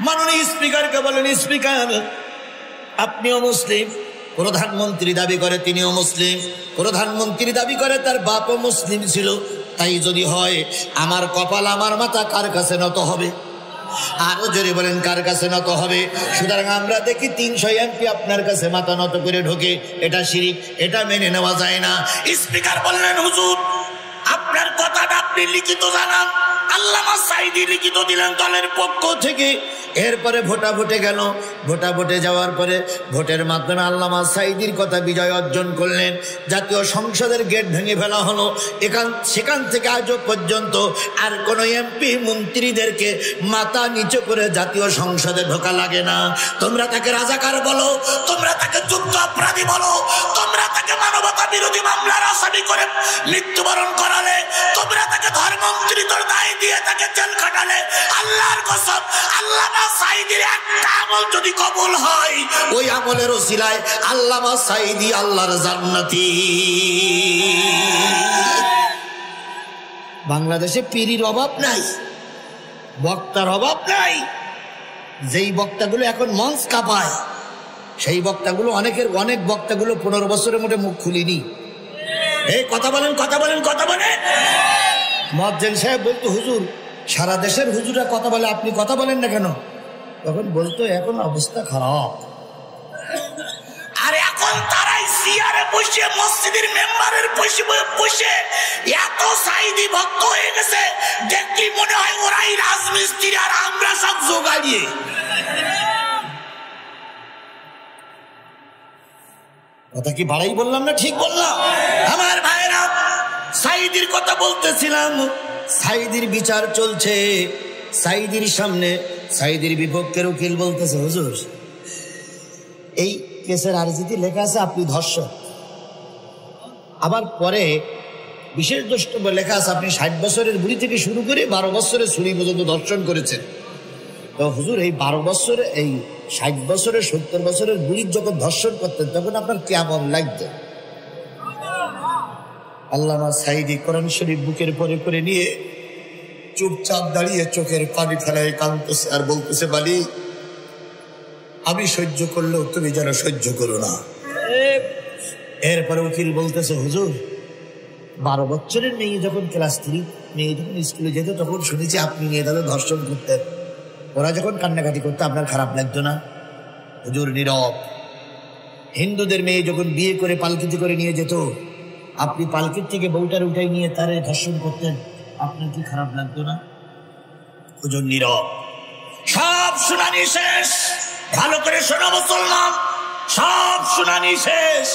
S1: মাননীয় স্পিকারকে বলেন, স্পিকার আপনিও মুসলিম, প্রধানমন্ত্রী দাবি করে তিনিও মুসলিম, প্রধানমন্ত্রী দাবি করে তার বাপও মুসলিম ছিল, তাই যদি হয় আমার কপাল আমার মাথা কার কাছে নত হবে? আরো জোরে বলেন কার কাছে নত হবে? সুতরাং আমরা দেখি 300 এমপি আপনার কাছে মাথা নত করে ঢোকে, এটা শিরক, এটা মেনে নেওয়া যায় না। স্পিকার বললেন হুজুর আপনার কথাটা আপনি লিখিত জানান। আল্লামা সাঈদী লিখিত দিলেন দলের পক্ষ থেকে। এরপরে ভোটাভুটে গেল, ভোটাভুটে যাওয়ার পরে ভোটের মাধ্যমে আল্লামা সাঈদীর কথা বিজয় অর্জন করলেন। জাতীয় সংসদের গেট ভেঙে ফেলা হলো। সেখান থেকে আজও পর্যন্ত আর কোনো এমপি মন্ত্রীদেরকে মাথা নিচু করে জাতীয় সংসদে ঢোকা লাগে না। তোমরা তাকে রাজাকার বলো, তোমরা তাকে যুদ্ধ অপরাধী বলো, তোমরা তাকে মানবতা বিরোধী মামলার আসামি করে মৃত্যুবরণ করালে, তোমরা তাকে ধর্মান্তরিতর দায় দিয়ে তাকে জেল খাটালে, আল্লাহর কসম আল্লামা সাঈদীর একটা আমল যদি কবুল হয় ওই আমলের ওসিলায় আল্লামা সাঈদী আল্লাহর জান্নাতি। বাংলাদেশে পীরের অভাব নাই, বক্তার অভাব নাই। যেই বক্তাগুলো এখন মঞ্চ কাঁপায়, সেই বক্তাগুলো অনেক বক্তাগুলো 15 বছরের মধ্যে মুখ খুলিনি। এই কথা বলেন, কথা বলেন, কথা বলেন। মুয়াজ্জিন সাহেব বলতো, হুজুর সারা দেশের হুজুরা কথা বলে, আপনি কথা বলেন না কেন? তখন বলতো, এখন অবস্থা খারাপ। আর এখন তারাই চেয়ারে বসে, মসজিদের মেম্বারের বসে এত সাইদি ভক্ত হয়ে গেছে, দেখলি মনে হয় ওরাই রাজমিস্ত্রি আর আমরা সব জোগাড়িয়ে। কথা কি বাড়াই বললাম না ঠিক বললাম? আমার ভাইরা, সাইদির কথা বলতেছিলাম। সাইদির বিচার চলছে। সাইদির সামনে সাইদির বিপক্ষের উকিল বলতেছে, হুজুর এই কেসের আরজিতে লেখা আছে আপনি ধর্ষক। আবার পরে বিশেষ দ্রষ্টব্য লেখা আছে আপনি 60 বছরের বুড়ি থেকে শুরু করে 12 বছরের ছুরি পর্যন্ত ধর্ষণ করেছেন। তো হুজুর এই 12 বছরে, এই 60 বছরের 70 বছরের বুড়ির যখন ধর্ষণ করতেন তখন আপনার কেমন লাগতো? আল্লামা সাইদি কোরআন শরীফ বুকের পরে করে নিয়ে চুপচাপ দাঁড়িয়ে চোখের পানি ফেলায় কাঁদতেছে আর বলতেছে, বালি আমি সহ্য করলেও তুমি যেন সহ্য করো না। এরপরে উকিল বলতেছে, হুজুর 12 বছরের মেয়ে যখন ক্লাস 3 মেয়ে যখন স্কুলে যেত তখন শুনেছি আপনি নিয়ে তাদের ধর্ষণ করতেন। ওরা যখন কান্নাকাটি করতো আপনার খারাপ লাগতো না? হুজুর নীরব। হিন্দুদের মেয়ে যখন বিয়ে করে পালকিতে করে নিয়ে যেত, আপনি পালকির থেকে বউটার উঠাই নিয়ে তারে ধর্ষণ করতেন, আপনার কি খারাপ লাগতো না? হুজুর নীরব। সব শুনানি শেষ। ভালো করে শোনো মুসলমান, সব শুনানি শেষ।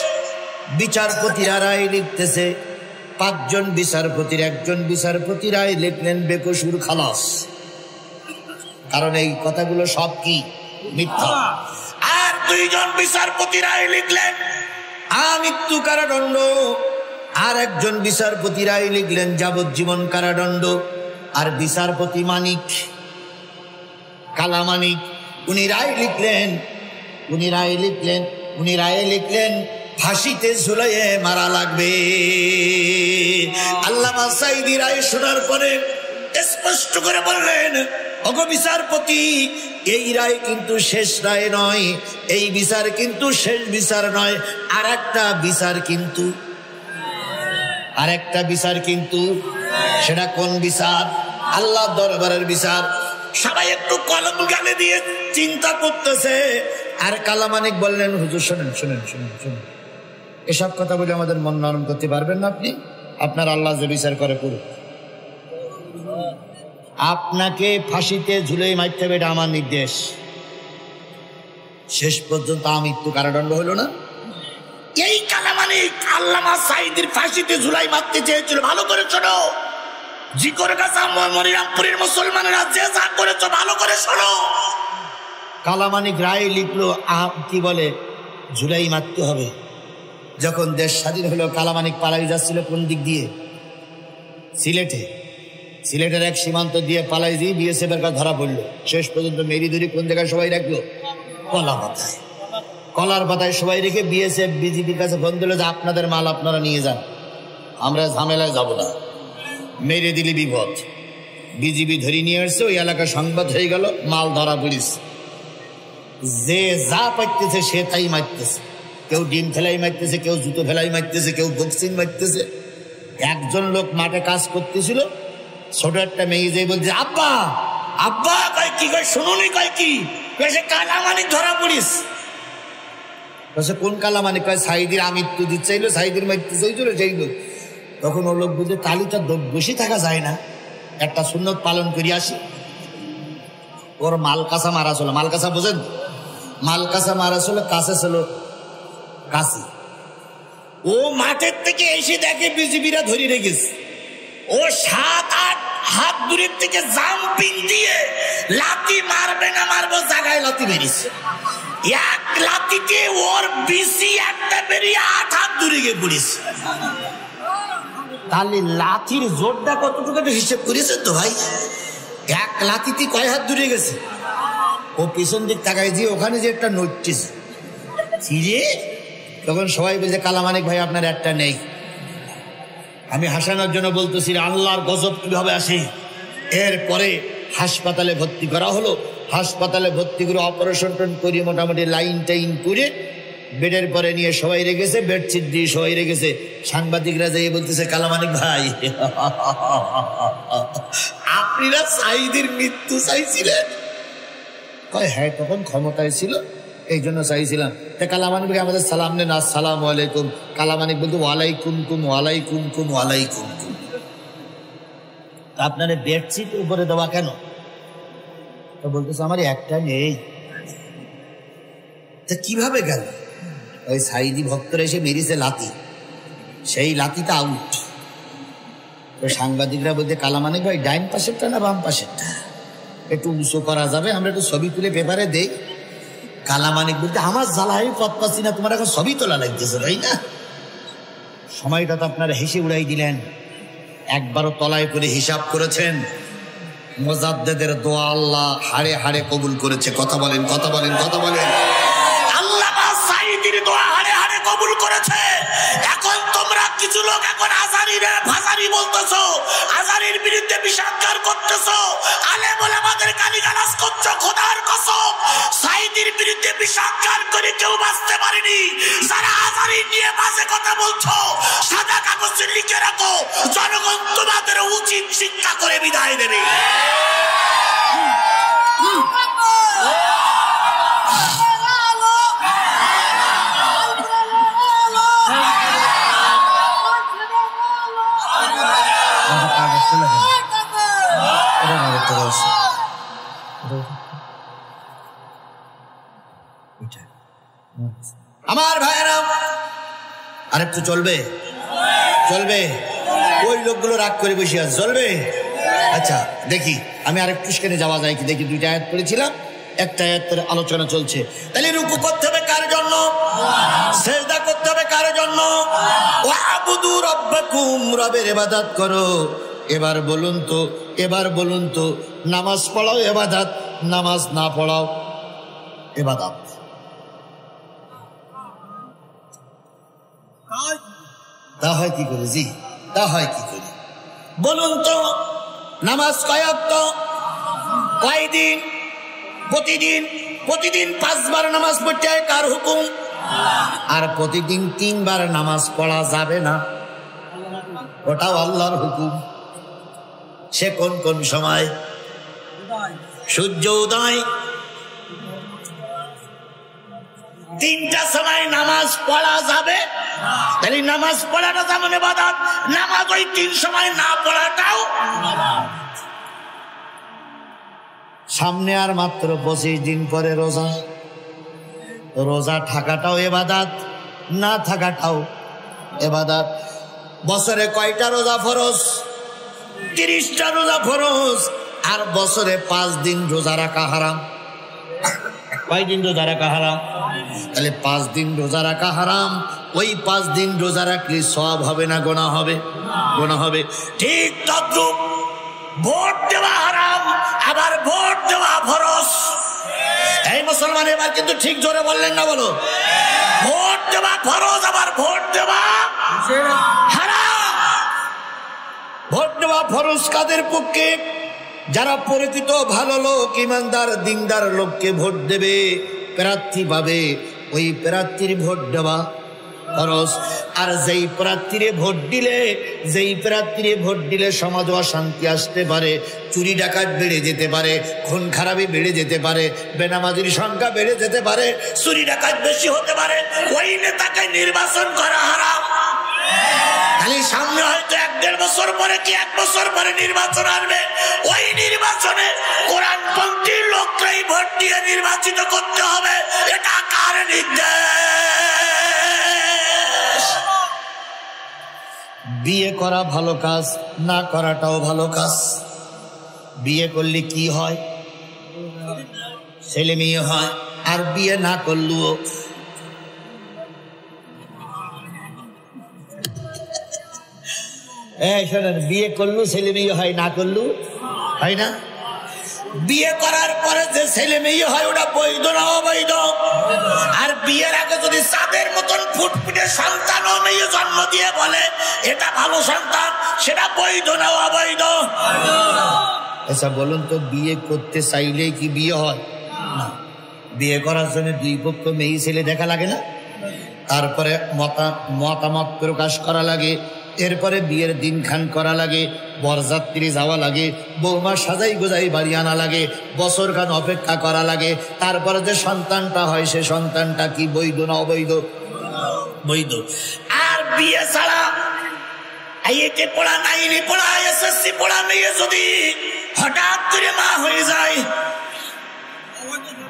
S1: বিচারপতিরা রায় লিখতেছে। 5 জন বিচারপতির একজন বিচারপতি রায় লিখলেন বেকসুর খালাস। কারণ এই কথাগুলো সব কি মিথ্যা। আর 2 জন বিচারপতি রায় লিখলেন আমৃত্যু কারাদণ্ড। আর একজন বিচারপতি রায় লিখলেন যাবজ্জীবন কারাদণ্ড। আর বিচারপতি মানিক, কালামানিক, উনি রায় লিখলেন ফাঁসিতে ঝুলাইয়ে মারা লাগবে। আল্লামা সাইদি রায় শোনার পরে স্পষ্ট করে বললেন, ওগো বিচারপতি, এই রায় কিন্তু শেষ রায় নয়, এই বিচার কিন্তু শেষ বিচার নয়। আরেকটা বিচার কিন্তু সেটা কোন বিচার? আল্লাহ দরবারের বিচার। সবাই একটু কলম গালে দিয়ে চিন্তা করতেছে। আর কালামানিক বললেন, হুজুর শুনেন, এসব কথা বলে আমাদের মন নরম করতে পারবেন না আপনি? আপনার আল্লাহ যে বিচার করে করুক। আপনাকে ফাঁসিতে ঝুলে মারতে হবে, এটা আমার নির্দেশ। শেষ পর্যন্ত আমৃত্যু কারাদণ্ড হলো না? এই কালামানিক আল্লামা সাইদির ফাঁসিতে ঝুলাই মারতে চেয়েছিল। ভালো করে শোনো, মনিরামপুরের মুসলমানেরা যে যা করেছ ভালো করে শোনো। কালামানিক রায় লিখলো, কি বলে, ঝুলাই মারতে হবে। যখন দেশ স্বাধীন হলো, কালামানিক পালাই যাচ্ছিল কোন দিক দিয়ে? সিলেটের এক সীমান্ত দিয়ে পালাই দিয়ে বিএসএফ এর কাছে ধরা পড়লো। শেষ পর্যন্ত মেরি ধরি কোন জায়গায় সবাই রাখলো? কলার পাতায় সবাই রেখে বিএসএফ বিজিবির কাছে ফোন দিল যে আপনাদের মাল আপনারা নিয়ে যান, আমরা ঝামেলায় যাব না। মেরে দিলি বিপদ। বিজিবি ধরে নিয়ে আসছে, ওই এলাকা সংবাদ হয়ে গেল, মাল ধরা পড়িস। যে যা পাইতেছে সে তাই মারতেছে। কেউ ডিম ফেলাই মারতেছে, কেউ জুতো ফেলাই মারতেছে, কেউ বক্সিং মারতেছে। একজন লোক মাঠে কাজ করতেছিল, ছোট একটা মেয়ে যে বলছে, আব্বা আব্বা কয় কি, কয় শুনুনি, কয় কি, কালামানিক ধরা পড়িস। কোন কালামানিক? কয় সাইদির আমৃত্যু দিতে চাইলো, সাইদির মারতে চাইছিল সেই লোক। তখন ও লোক বুঝে তালিটা বসে থাকা যায় না, একটা সুন্নত পালন করি আসি। ওর মালকাসা মারা ছিল, মালকাসা বোঝেন? মালকাসা মারা ছিল, কাছে ছিল কাশি। ও মাঠের থেকে এসে দেখে বিজিবিরা ধরে রেখেছে। ও 7-8 হাত দূরের থেকে জাম্পিং দিয়ে লাথি মারবে না মারবো জায়গায় লাথি বেরিয়েছে। এক লাথিতে ওর বিসি একটা বেরিয়ে 8 হাত দূরে গিয়ে পড়েছে। তাহলে লাথির জোরটা কতটুকু হিসেব করেছে তো ভাই? এক লাথিতে কয় হাত দূরে গেছে? ও পিছন দিক তাকায় দিয়ে ওখানে যে একটা নোটিস ছিঁড়ে, তখন সবাই বলছে, কালামানিক ভাই আপনার একটা নেই। আমি হাসানোর জন্য বলতেছি, আল্লাহর গজব কিভাবে আসে। এরপরে হাসপাতালে ভর্তি করা হলো। হাসপাতালে ভর্তি করে অপারেশন করে মোটামুটি লাইন টাইন করে বেডের পরে নিয়ে সবাই রেখেছে, বেডশিট দিয়ে সবাই রেখেছে। সাংবাদিকরা যাই বলতেছে, কালামানিক ভাই আপনারা সাঈদীর মৃত্যু চাইছিলেন? কয় হ্যাঁ, তখন ক্ষমতায় ছিল, এই জন্য চাইছিলাম। তা কালামানিক ভাই আমাদের সালাম নেন, আসসালামু আলাইকুম। কালামানিক বলতো ওয়ালাইকুম কুম ওয়ালাইকুম কুম ওয়ালাইকুম কুম। আপনার বেডশিট উপরে দেওয়া কেন? তো বলতেছে আমার একটা নেই। তা কিভাবে গেল? ওই সাঈদী ভক্তরা এসে মেরেছে লাথি, সেই লাথিটা আউট। তো সাংবাদিকরা বলতে, কালামানিক ভাই ডাইন পাশেরটা না বাম পাশেরটা একটু উঁচু করা যাবে, আমরা একটু ছবি তুলে পেপারে দেই। কালামানিক বলতে, আমার জ্বালাই পথ পাচ্ছি না, তোমার এখন ছবি তোলা লাগতেছে তাই না? সময়টা তো আপনারা হেসে উড়াই দিলেন, একবারও তলায় করে হিসাব করেছেন? মুজাদ্দেদের দোয়া আল্লাহ হাড়ে হাড়ে কবুল করেছে। কথা বলেন, কথা বলেন, কথা বলেন। আল্লাহ সাঈদীর দোয়া হাড়ে হাড়ে কবুল করেছে। এখন তোমরা কিছু লোক এখন আজারিরে ভাজারি বলতেছো, আজারির বিরুদ্ধে বিষাদগার করতেছো, আলেম ওলামাদের গালিগালাজ করছো। খোদার কসম, সাঈদীর বিরুদ্ধে বিষাদগার করে কেউ বাঁচতে পারেনি। যারা আজারি নিয়ে বাজে কথা বলছো, সাদা কাগজে লিখে রাখো, জনগণ তোমাদের উচিত শিক্ষা করে বিদায় দেবে। আমার ভাইয়েরা, আরেকটু চলবে? চলবে? ওই লোকগুলো রাগ করে বসে আছে, চলবে? আচ্ছা দেখি, আমি আরেকটু সেখানে যাওয়া যায় কি দেখি। 2টা আয়াত পড়েছিলাম, একটা আয়াতের আলোচনা চলছে। তাহলে রুকু করতে হবে কার জন্য? সিজদা করতে হবে কার জন্য? ওয়াবুদু রাব্বাকুম, রবের ইবাদত করো। এবার বলুন তো নামাজ পড়াও ইবাদত, নামাজ না পড়াও ইবাদত? তা হয় কি করে? জি, তা হয় কি করে বলুন তো? নামাজ কয় ওয়াক্ত, কয়দিন? প্রতিদিন 5 বার নামাজ পড়তে হয়, কার হুকুম? আর প্রতিদিন 3 বার নামাজ পড়া যাবে না, ওটাও আল্লাহর হুকুম। সে কোন কোন সময়? সূর্য উদয়, 3টা সময় নামাজ পড়া যাবে। তাহলে নামাজ পড়াটা যেমন ইবাদত, নামাজ ওই 3 সময় না পড়াটাও। সামনে আর মাত্র 25 দিন পরে রোজা, রোজা থাকাটাও ইবাদত, না থাকাটাও ইবাদত। বছরে কয়টা রোজা ফরজ? 30টা রোজা ফরজ। আর বছরে 5 দিন রোজা রাখা হারাম। কয়দিন রোজা রাখা হারাম? তাহলে 5 দিন রোজা রাখা হারাম। ওই 5 দিন রোজা রাখলে সওয়াব হবে না গুনাহ হবে? গুনাহ হবে। ঠিক তদ্রূপ ভোট দেওয়া হারাম, আবার ভোট দেওয়া ফরজ। এই মুসলমান এবার কিন্তু ঠিক জোরে বললেন না, বলো। ভোট দেওয়া ফরজ, আবার ভোট দেওয়া হারাম। ভোট দেওয়া ফরজ কাদের পক্ষে? যারা পরিচিত ভালো লোক, ইমানদার দিনদার লোককে ভোট দেবে, প্রার্থী পাবে, ওই প্রার্থীর ভোট দেওয়া ফরজ। আর যেই প্রার্থীরে ভোট দিলে সমাজ অশান্তি আসতে পারে, চুরি ডাকাত বেড়ে যেতে পারে, খুন খারাপি বেড়ে যেতে পারে, বেনামাজির সংখ্যা বেড়ে যেতে পারে, চুরি ডাকাত বেশি হতে পারে, ওই নেতাকে নির্বাচন করা হারাম। খালি সামনে হয়তো 1-1.5 বছর পরে কি 1 বছর পরে নির্বাচন আসবে, ওই নির্বাচনে কোরআনপন্থী লোকরাই ভোট দিয়ে নির্বাচিত করতে হবে। এটা কার নির্দেশ? বিয়ে করা ভালো কাজ, না করাটাও ভালো কাজ। বিয়ে করলে কি হয়? ছেলে মেয়ে হয়। আর বিয়ে না করলেও শোনেন, বিয়ে করলেও ছেলে মেয়ে হয়, না করলেও হয় না। বিয়ে করার পরে যে ছেলে মেয়ে হয় ওটা বৈধ না অবৈধ? আর বিয়ের আগে যদি চাঁদের মতন ফুটফুটে সন্তান ও মেয়ে জন্ম দিয়ে বলে এটা ভালো সন্তান, সেটা বৈধ না অবৈধ? আচ্ছা বলুন তো, বিয়ে করতে চাইলে কি বিয়ে হয়? না। বিয়ে করার জন্য দুই পক্ষ মেয়ে ছেলে দেখা লাগে না? তারপরে মতামত প্রকাশ করা লাগে, এরপরে বিয়ের দিনখান করা লাগে, বরযাত্রী যাওয়া লাগে, বৌমা সাজাই গোজাই বাড়ি আনা লাগে, বছর খান অপেক্ষা করা লাগে, তারপরে যে সন্তানটা হয় সে সন্তানটা কি বৈধ না অবৈধ? বৈধ। আর বিয়ে ছাড়া আইএটি পড়া, নাইনি পড়া, এসএসসি পড়া মেয়ে যদি হঠাৎ করে মা হয়ে যায়,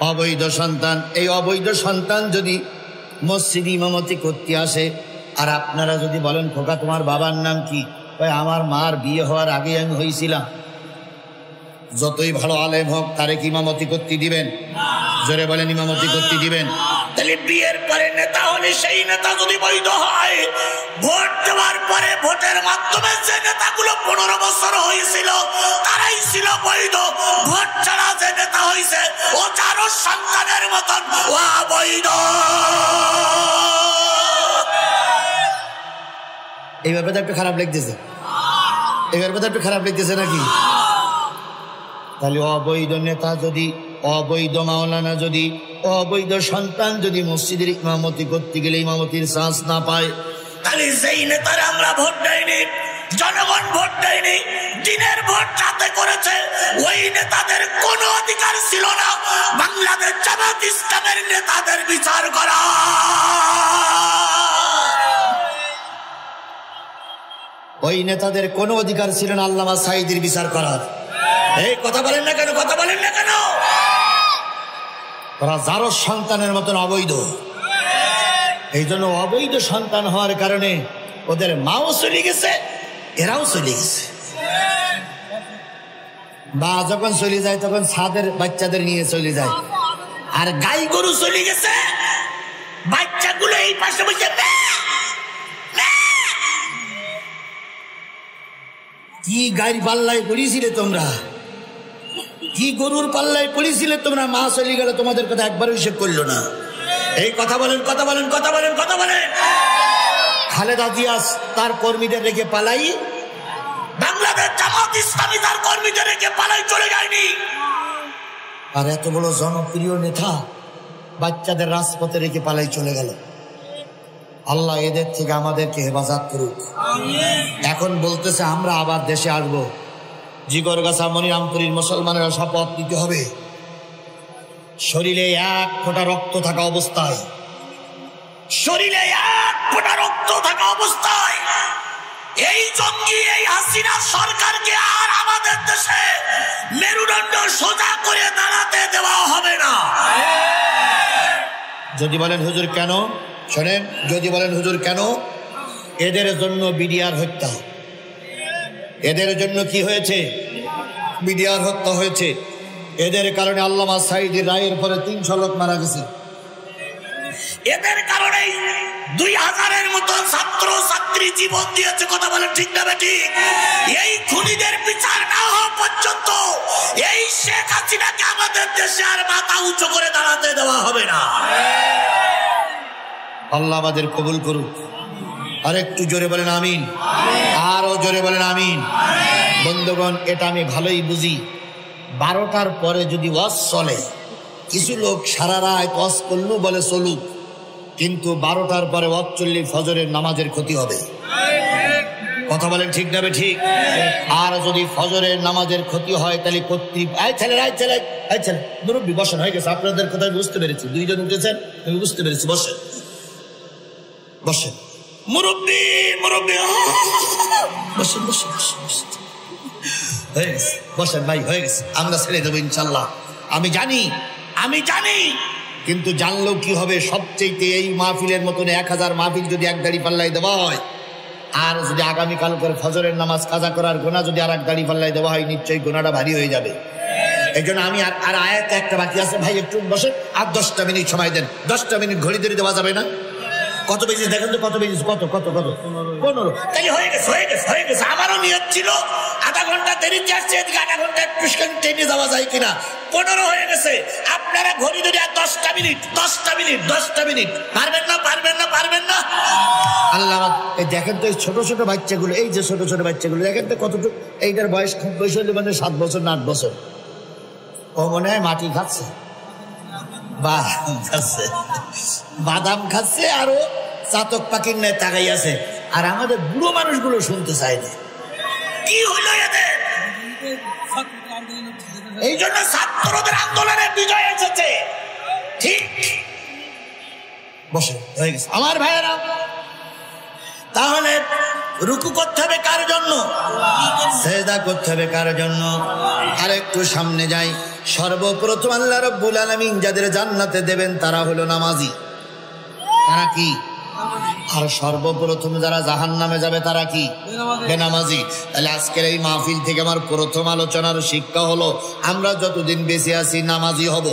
S1: অবৈধ সন্তান। এই অবৈধ সন্তান যদি মসজিদ ইমামতি করতে আসে, আর আপনারা যদি বলেন খোকা তোমার বাবার নাম কি? আমার মার বিয়ে হওয়ার আগে আমি হয়েছিলাম। যতই ভালো আলেম হোক তারে কি ইমামতি করতে দিবেন? জোরে বলেন, ইমামতি করতে দিবেন? তাহলে বিয়ের পরে নেতা হলে সেই নেতা যদি বৈধ হয়, ভোট দেওয়ার পরে ভোটের মাধ্যমে যে নেতাগুলো 15 বছর হয়েছিল তারাই ছিল বৈধ। ভোট ছাড়া যে নেতা হয়েছে ও চারো সন্তানের মতন অবৈধ। এই ব্যাপারটা একটু খারাপ লাগতেছে, এই ব্যাপারটা একটু খারাপ লাগতেছে নাকি? তাহলে অবৈধ নেতা যদি, অবৈধ মাওলানা যদি, অবৈধ সন্তান যদি মসজিদের ইমামতি করতে গেলে ইমামতির চান্স না পায়, তাহলে সেই নেতারা আমরা ভোট দেয়নি, জনগণ ভোট দেয়নি, দিনের ভোট যাতে করেছে ওই নেতাদের কোনো অধিকার ছিল না বাংলাদেশ জামাত ইসলামের নেতাদের বিচার করা। ওই নেতাদের কোনো অধিকার ছিল না আল্লামা সাঈদীর বিচার করার। এই কথা বলেন না কেন? কথা বলেন না কেন? ওরা যারো সন্তানের মতন অবৈধ। এই জন্য অবৈধ সন্তান হওয়ার কারণে ওদের মাও চলে গেছে, এরাও চলে গেছে। বা যখন চলে যায় তখন ছাদের বাচ্চাদের নিয়ে চলে যায়, আর গাই গরু চলে গেছে, বাচ্চাগুলো এই পাশে বসে কি গাড়ি পাল্লায় পড়িয়েছিলে তোমরা, কি গরুর পাল্লায় পড়িয়েছিলে তোমরা, মা চলে গেল তোমাদের কথা একবার হিসেব করলো না। এই কথা বলেন, কথা বলেন, কথা বলেন, কথা বলেন। খালেদা জিয়া তার কর্মীদের রেখে পালাই, বাংলাদেশ জামাত ইসলামী তার কর্মীদের রেখে পালাই চলে যায়নি। আর এত বড় জনপ্রিয় নেতা বাচ্চাদের রাজপথে রেখে পালাই চলে গেল। আল্লাহ এদের থেকে আমাদেরকে হেফাজত করুক। এখন বলতেছে আমরা আবার দেশে আসবো। জিগরগাছা মনিরামপুরীর মুসলমানেরা শপথ নিতে হবে, শরীরে 1 ফোঁটা রক্ত থাকা অবস্থায়, শরীরে 1 ফোঁটা রক্ত থাকা অবস্থায় এই জঙ্গি, এই হাসিনা সরকারকে আর আমাদের দেশে মেরুদণ্ড সোজা করে দাঁড়াতে দেওয়া হবে না। যদি বলেন হুজুর কেন, শোনেন, যদি বলেন হুজুর কেন, এদের জন্য বিডিআর হত্যা, এদের জন্য কি হয়েছে? বিডিআর হত্যা হয়েছে। এদের কারণে আল্লামা সাঈদীর রায়ের পরে 300 লোক মারা গেছে। এদের কারণে 2000-এর মতো ছাত্র ছাত্রী জীবন দিয়েছে। কথা বলেন ঠিক না ঠিক? এই খুনিদের বিচার না হওয়া পর্যন্ত এই শেখ হাসিনাকে আমাদের দেশে আর মাথা উঁচু করে দাঁড়াতে দেওয়া হবে না। আল্লাহ আমাদের কবুল করুক। আর একটু জোরে বলেন আমিন, আরো জোরে বলেন আমিন। বন্ধুগণ, এটা আমি ভালোই বুঝি। 12টার পরে যদি ওয়াজ চলে, কিছু লোক সারা রাত ওয়াজ করলো বলে চলুক, কিন্তু 12টার পরে ওয়াজ চললে ফজরের নামাজের ক্ষতি হবে। কথা বলেন ঠিক না ঠিক? আর যদি ফজরের নামাজের ক্ষতি হয় তাহলে মুরব্বী বসেন, হয়ে গেছে আপনাদের কথা বুঝতে পেরেছি। 2 জন উঠেছেন, আমি বুঝতে পেরেছি। বসেন বসেন মুরব্বী, মুরব্বী বসেন বসেন বসেন, হয়ে গেছে। বসেন ভাই, হয়ে গেছে, আমরা ছেড়ে দেবো ইনশাল্লাহ। আমি জানি, আমি জানি, কিন্তু জানলেও কি হবে? সবচেয়ে এই মাহফিলের মতন 1000 মাহফিল যদি এক দাড়ি পাল্লায় দেওয়া হয়, আর যদি আগামীকাল করে ফজরের নামাজ কাজা করার গোনা যদি আর এক দাড়ি পাল্লায় দেওয়া হয়, নিশ্চয়ই গোনাটা ভারী হয়ে যাবে। এই জন্য আমি আর আয়াত একটা বাকি আছে ভাই, একটু বসে আর 10টা মিনিট সময় দেন। 10টা মিনিট ঘড়ি ধরে দেওয়া যাবে না? কত বেজেছে দেখেন তো, কত বেজেছে, কত কত কত 15। তাই হয়ে গেছে, হয়ে গেছে, হয়ে গেছে। আমারও নিয়ত ছিল আধা ঘন্টা আমাদের ইতিহাসে এদিকে আধা ঘন্টা একটু টেনে যাওয়া যায় কিনা। 15 হয়ে গেছে, আপনারা ঘড়ি ধরে 10টা মিনিট পারবেন না, পারবেন না। আল্লাহ দেখেন তো এই ছোট ছোট বাচ্চাগুলো, এই যে ছোট ছোট বাচ্চাগুলো দেখেন তো কতটুকু, এইটার বয়স খুব বেশি হলে মানে 7 বছর না 8 বছর। ও মনে হয় মাটি খাচ্ছে, বাদাম খাচ্ছে, আরো চাতক পাখির ন্যায় তাকাই আছে। আর আমাদের বুড়ো মানুষগুলো শুনতে চায় না। কি হইল এদের? এই জন্য ছাত্রদের আন্দোলনের বিজয় এসেছে। ঠিক বসে হয়ে গেছে আমার ভাইয়েরা। তাহলে রুকু করতে হবে কার জন্য? সেজদা করতে হবে কার জন্য? আর একটু সামনে যাই। সর্বপ্রথম আল্লাহ রাব্বুল আলামিন যাদের জান্নাতে দেবেন তারা হলো নামাজি। তারা কি? আর সর্বপ্রথম যারা জাহান্নামে যাবে তারা কি? বেনামাজি। তাহলে আজকের এই মাহফিল থেকে আমার প্রথম আলোচনার শিক্ষা হলো, আমরা যতদিন বেঁচে আছি নামাজি হব।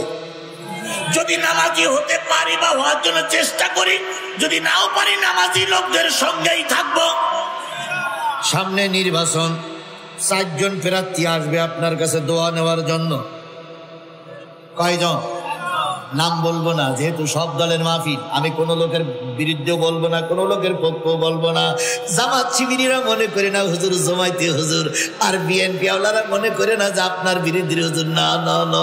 S1: যদি নামাজি হতে পারি বা হওয়ার জন্য চেষ্টা করি, যদি নাও পারি নামাজি লোকদের সঙ্গেই থাকবো। সামনে নির্বাচন, 4 জন প্রার্থী আসবে আপনার কাছে দোয়া নেওয়ার জন্য। কয়জন? নাম বলবো না, যেহেতু সব দলের মাহফিল। আমি কোন লোকের বিরুদ্ধে বলবো না, কোন লোকের পক্ষ বলবো না। জামাত শিবিরিরা মনে করে না হুজুর জমাইতে হুজুর, আর বিএনপি আওলারা মনে করে না যে আপনার বিরুদ্ধে হুজুর। না না না,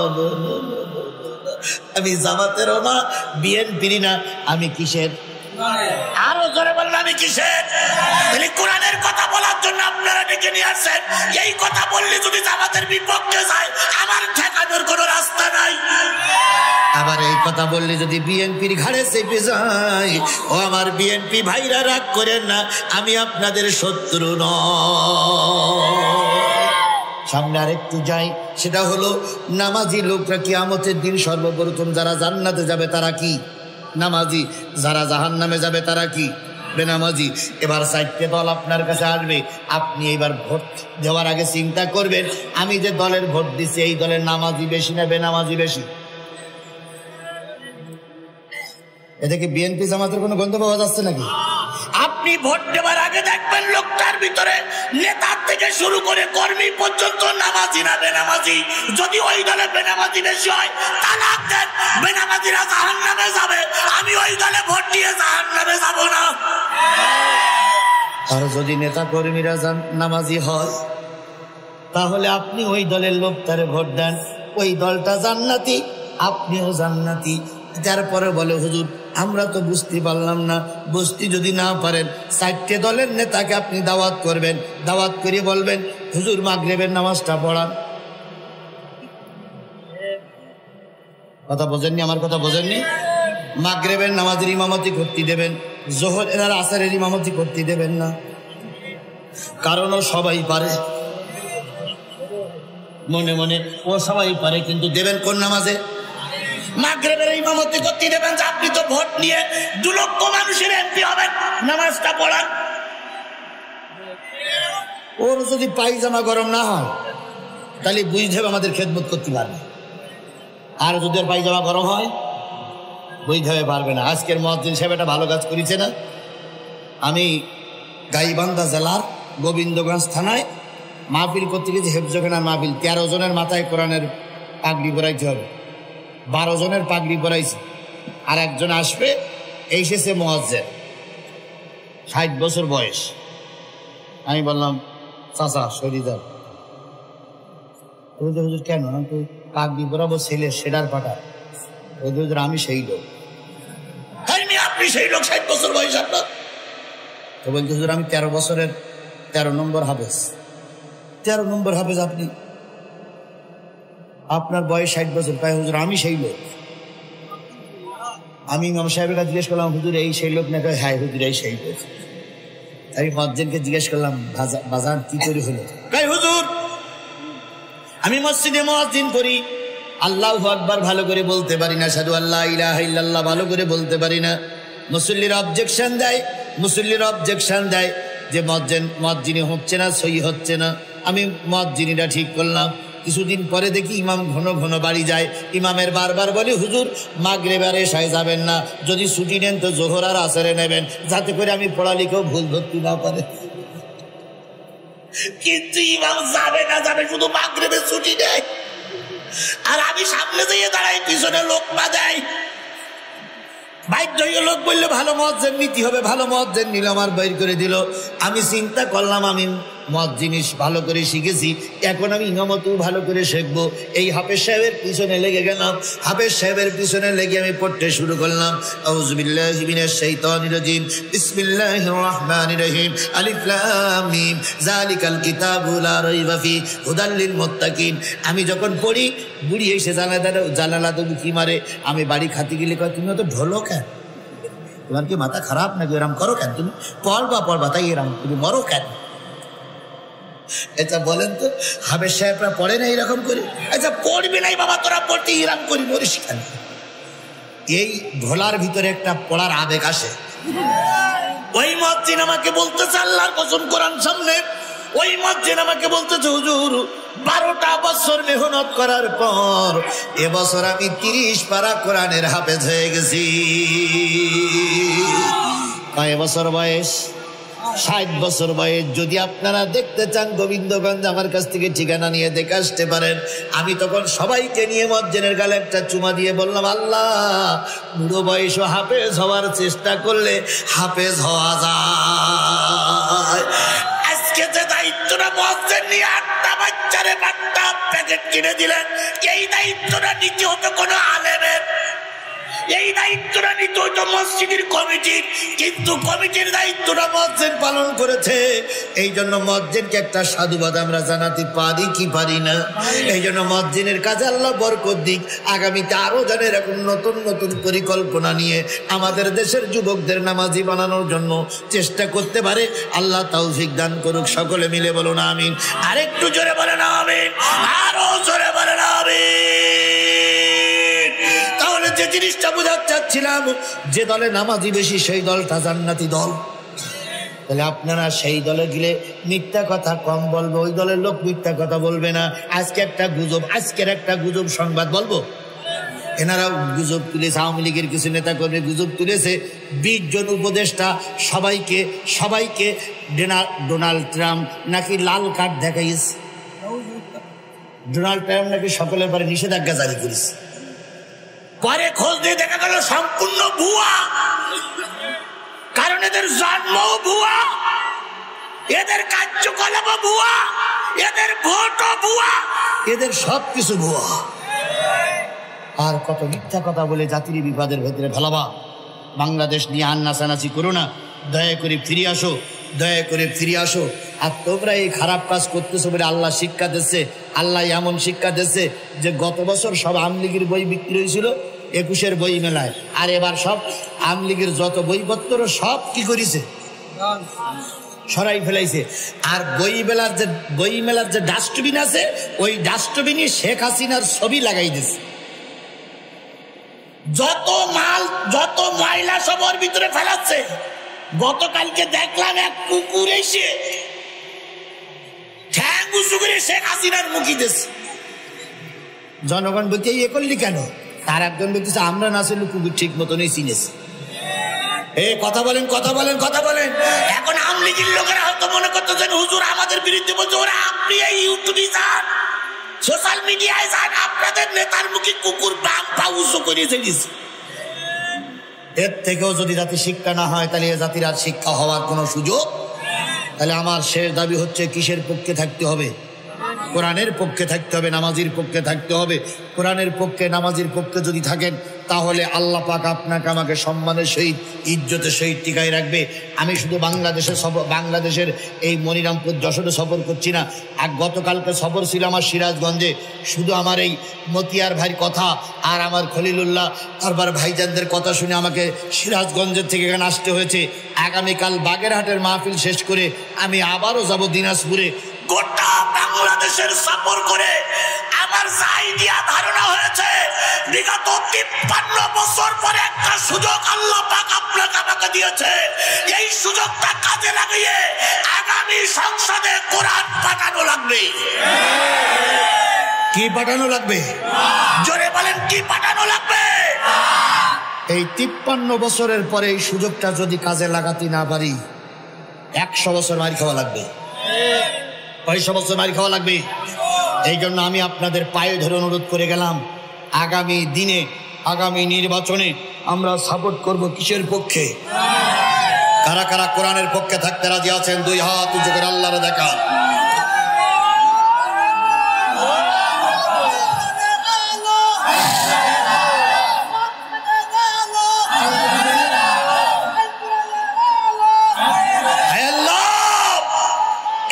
S1: আমি জামাতেরও না, বিএনপির না, আমি কিসের? আরো জোরে বললাম, আমি কিসের? কোরআনের কথা বলার জন্য আপনারা ডেকে নিয়ে আসছেন। এই কথা বললে যদি জামাতের বিপক্ষে যায়, আমার ঠেকানোর কোনো রাস্তা নাই। আবার এই কথা বললে যদি বিএনপির ঘাড়ে চেপে যায়, ও আমার বিএনপি ভাইরা রাগ করেন না, আমি আপনাদের শত্রু নয়। সামনে আরেকটু যাই, সেটা হলো নামাজি লোকরা কিয়ামতের দিন সর্বপ্রথম যারা জান্নাতে যাবে তারা কি? নামাজি। যারা জাহান্নামে যাবে তারা কি? বেনামাজি। এবার 4টে দল আপনার কাছে আসবে। আপনি এবার ভোট দেওয়ার আগে চিন্তা করবেন, আমি যে দলের ভোট দিচ্ছি এই দলের নামাজি বেশি না বেনামাজি বেশি? এদিকে বিএনপি জামাতের কোনো গন্ধ পাওয়া যাচ্ছে নাকি? আপনি ভোট দেওয়ার আগে দেখবেন লোকটার ভিতরে নেতার থেকে শুরু করে কর্মী পর্যন্ত নামাজি না বেনামাজি। যদি ওই দলে বেনামাজি বেশি হয়, তালাক দেন, বেনামাজিরা জাহান্নামে যাবে। আমি ওই দলে ভোট দিয়ে জাহান্নামে যাব না। আর যদি নেতা কর্মীরা নামাজি হয়, তাহলে আপনি ওই দলের লোকটারে ভোট দেন। ওই দলটা জান্নাতি, আপনিও জান্নাতি। তারপরে বলে হুজুর আমরা তো বুঝতে পারলাম না। বুঝতে যদি না পারেন, 4টে দলের নেতাকে আপনি দাওয়াত করবেন। দাওয়াত করে বলবেন হুজুর মাগরিবের নামাজটা পড়ান। কথা বোঝেননি? আমার কথা বোঝেননি? মাগরিবের নামাজের ইমামতি করতে দেবেন, জোহরের আর আসরের ইমামতি করতে দেবেন না। কারণ ও সবাই পারে, মনে মনে ও সবাই পারে, কিন্তু দেবেন কোন নামাজে? মাগরিবের ইমামতি করতে দেবেন। আপনি তো ভোট নিয়ে 2 লক্ষ মানুষের এমপি হবেন, নামাজটা পড়ান। ওর যদি পায়জামা গরম না হয়, তাহলে বুঝতে হবে আমাদের খেদমত করতে পারবে। আর যদি ওর পায়জামা গরম হয়, বুঝতে হবে পারবে না। আজকের মুয়াজ্জিন সাহেব একটা ভালো কাজ করেছে না? আমি গাইবান্ধা জেলার গোবিন্দগঞ্জ থানায় মাহফিল করতে গেছি, হেফজখানার মাহফিল। 13 জনের মাথায় কোরআনের পাগড়ি পরাইতে হবে, 12 জনের পাগড়ি পরাইছে। আর একজন আসবে, এসেছে মুয়াজ্জিন, 60 বছর বয়স। আমি বললাম চাচা শরীদার। হুজুর কেন? পাগড়ি পরাবো, ছেলে সেডার পাঠা। হুজুর আমি সেই লোক। আপনি সেই লোক, 60 বছর বয়স আপনার? তো বলতে হুজুর আমি 13 বছরের 13 নম্বর হাফেজ। 13 নম্বর হাফেজ আপনি? আপনার বয়স 60 বছর। তাই হুজুর আমি সেই লোক। আমি ইমাম সাহেবের কাছে জিজ্ঞেস করলাম হুজুর এই সেই লোক না? হ্যাঁ হুজুর এই সেই লোক। আমি মুয়াজ্জিনকে জিজ্ঞেস করলাম বাজান কি করে হলো? তাই হুজুর আমি মসজিদে মুয়াজ্জিন করি, আল্লাহু আকবার ভালো করে বলতে পারি না, আশহাদু আল্লা ইলাহা ইল্লাল্লাহ ভালো করে বলতে পারি না। মুসল্লিরা অবজেকশন দেয় যে মুয়াজ্জিনি হচ্ছে না, সহি হচ্ছে না। আমি মুয়াজ্জিনিটা ঠিক করলাম। কিছুদিন পরে দেখি ইমাম ঘন ঘন বাড়ি যায়। ইমামের বারবার বলি হুজুর মাগরিব আর এশায় যাবেন না, যদি ছুটি নেন তো জোহর আর আসরে নেবেন, যাতে করে আমি পড়ালেখাও ভুল ধরতে না পারে। কিন্তু ইমাম যাবে না যাবে, শুধু মাগরিবের ছুটি দেয়, আর আমি সামনে দিয়ে দাঁড়াই, পিছনে লোক বাজাই। লোক বললে ভালো মুয়াজ্জিন নিতে হবে, ভালো মুয়াজ্জিন নিল, আমার বের করে দিল। আমি চিন্তা করলাম আমি মদ জিনিস ভালো করে শিখেছি, এখন আমি ইমামতও ভালো করে শিখবো। এই হাফেজ সাহেবের পিছনে লেগে গেলাম। হাফেজ সাহেবের পিছনে লেগে আমি পড়তে শুরু করলাম। আউযু বিল্লাহি মিনাশ শাইতানির রাজিম, বিসমিল্লাহির রাহমানির রহিম, আলিফ লাম মিম, যালিকাল কিতাবু লা রাইবা ফি, হুদাল লিল মুত্তাকিন। আমি যখন পড়ি, বুড়ি এসে জানালা দেবো কি মারে। আমি বাড়ি খাতে গেলে কয়, তুমি তো ঢোলো কেন? তোমার কি মাথা খারাপ নাকি? এরম করো কেন? তুমি পড়বা তাই এরম, তুমি মরো কেন? এটা বলেন তো, হাফেজ সাহেবরা পড়ে না এরকম করে? আচ্ছা পড়বি নাই বাবা, তোরা পড়তে এরম করি, মরিস কেন? এই ভোলার ভিতরে একটা পড়ার আবেগ আসে। ওই মুয়াজ্জিন আমাকে বলতেছে, আল্লাহর কসম কোরআন সামনে, ওই মুয়াজ্জিন আমাকে বলতেছে, হুজুর 12টা বছর মেহনত করার পর এবছর আমি 30 পারা কোরআনের হাফেজ হয়ে গেছি। কয় বছর বয়স? 60 বছর বয়স। যদি আপনারা দেখতে চান গোবিন্দগঞ্জ, আমার কাছ থেকে ঠিকানা নিয়ে দেখে আসতে পারেন। আমি তখন সবাইকে নিয়ে মুয়াজ্জিনের গালে একটা চুমা দিয়ে বললাম, আল্লাহ, বুড়ো বয়সও হাফেজ হওয়ার চেষ্টা করলে হাফেজ হওয়া যায়। আজকে যে দায়িত্বটা মুয়াজ্জিন নিয়ে 8টা বাচ্চারে 5টা প্যাকেট কিনে দিলেন, এই দায়িত্বটা নিতে হতো কোনো আলেমের, এই দায়িত্বটা নিতে হতো মসজিদের কমিটির, কিন্তু কমিটির দায়িত্বটা মুয়াজ্জিন পালন করেছে। এই জন্য মুয়াজ্জিনকে একটা সাধুবাদ আমরা জানাতে পারি কি পারি না? এই জন্য মুয়াজ্জিনের কাজে আল্লাহ বরকত দিক। আগামীতে আরো যেন এরকম নতুন নতুন পরিকল্পনা নিয়ে আমাদের দেশের যুবকদের নামাজি বানানোর জন্য চেষ্টা করতে পারে। আল্লাহ তৌফিক দান করুক। সকলে মিলে বলুন আমিন। আরেকটু জোরে বলেন আমিন, আরো জোরে বলেন আমিন। তাহলে যে জিনিসটা বোঝাতে চাচ্ছিলাম, যে দলে নামাজি বেশি সেই দলটা জান্নাতি দল। তাহলে আপনারা সেই দলে গেলে মিথ্যা কথা কম বলবো, ওই দলের লোক মিথ্যা কথা বলবে না। আজকের একটা গুজব সংবাদ বলবো। এনারাও গুজব তুলেছে, আওয়ামী লীগের কিছু নেতা কর্মী গুজব তুলেছে, 20 জন উপদেষ্টা সবাইকে ডোনাল্ড ট্রাম্প নাকি লাল কার্ড দেখাইছে। ডোনাল্ড ট্রাম্প নাকি সকলের পরে নিষেধাজ্ঞা জারি করেছে। পরে খোঁজ দিয়ে দেখা গেল সম্পূর্ণ ভুয়া, কারণ এদের জন্মও ভুয়া, এদের কার্যকলাপও ভুয়া, এদের ভোটও ভুয়া, এদের সবকিছু ভুয়া। আর কত মিথ্যা কথা বলে জাতির বিপদের ভেতরে ফেলাবা। বাংলাদেশ নিয়ে আন্নাচানাচি করো না, দয়া করে ফিরে আসো, দয়া করে ফিরে আসো। আর তোমরা এই খারাপ কাজ করতেছো বলে আল্লাহ শিক্ষা দিচ্ছে। আল্লাহ এমন শিক্ষা দিচ্ছে যে গত বছর সব আওয়ামী লীগের বই বিক্রি হয়েছিল 21-এর বই মেলায়, আর এবার সব আওয়ামী লীগের যত বইপত্র সব কি করেছে, সরাই ফেলাইছে। আর বই মেলার যে ডাস্টবিন আছে, ওই ডাস্টবিনে শেখ হাসিনার ছবি লাগাই দিছে। যত ময়লা সবার ভিতরে ফেলাচ্ছে। গতকালকে দেখলাম এক কুকুর এসে ঠ্যাং উঁচু করে শেখ হাসিনার মুখী দিচ্ছে। জনগণ বলছে এ করলি কেন? তার একজন বলতেছে আমরা না ছিল কুকুর ঠিক মতনই চিনেছি। কথা বলেন। এখন আওয়ামী লীগের লোকেরা হয়তো মনে করতেছেন হুজুর আমাদের বিরুদ্ধে বলছে, ওরা আপনি এই ইউটিউবে যান, সোশ্যাল মিডিয়ায় যান, আপনাদের নেতার মুখে কুকুর বাম পা উঁচু করে দিয়েছে। এর থেকেও যদি জাতি শিক্ষা না হয়, তাহলে এ জাতির আর শিক্ষা হওয়ার কোনো সুযোগ। তাহলে আমার শেষ দাবি হচ্ছে কিসের পক্ষে থাকতে হবে? কোরআনের পক্ষে থাকতে হবে, নামাজির পক্ষে থাকতে হবে। কোরআনের পক্ষে নামাজির পক্ষে যদি থাকেন, তাহলে আল্লাহ পাক আপনাকে আমাকে সম্মানের সহিত ইজ্জতের সহিত টিকায় রাখবে। আমি শুধু বাংলাদেশের এই মনিরামপুর যশোরে সফর করছি না, আর গতকালকে সফর ছিল আমার সিরাজগঞ্জে। শুধু আমার এই মতিয়ার ভাইয়ের কথা আর আমার খলিলুল্লাহ তারপর ভাইজানদের কথা শুনে আমাকে সিরাজগঞ্জের থেকে এখানে আসতে হয়েছে। আগামীকাল বাগেরহাটের মাহফিল শেষ করে আমি আবারও যাব দিনাজপুরে। গোটা বাংলাদেশের সফর করে আমার জায়গা ধারণা হয়েছে বিগত 53 বছর পরে একটা সুযোগ আল্লাহ পাক আপনাকে আমাকে দিয়েছে। এই সুযোগটা কাজে লাগিয়ে আগামী সংসদে কোরআন পাঠানো লাগবে। কি পাঠানো লাগবে? জোরে বলেন, কি পাঠানো লাগবে? এই 53 বছরের পরে এই সুযোগটা যদি কাজে লাগাতে না পারি, 100 বছর মার খাওয়া লাগবে। পয়সা বছর মার খাওয়া লাগবে। এই জন্য আমি আপনাদের পায়ে ধরে অনুরোধ করে গেলাম, আগামী দিনে আগামী নির্বাচনে আমরা সাপোর্ট করব কিসের পক্ষে? কারা কারা কোরআনের পক্ষে থাকতে রাজি আছেন? দুই হাত উঁচু করে আল্লাহরে দেখা।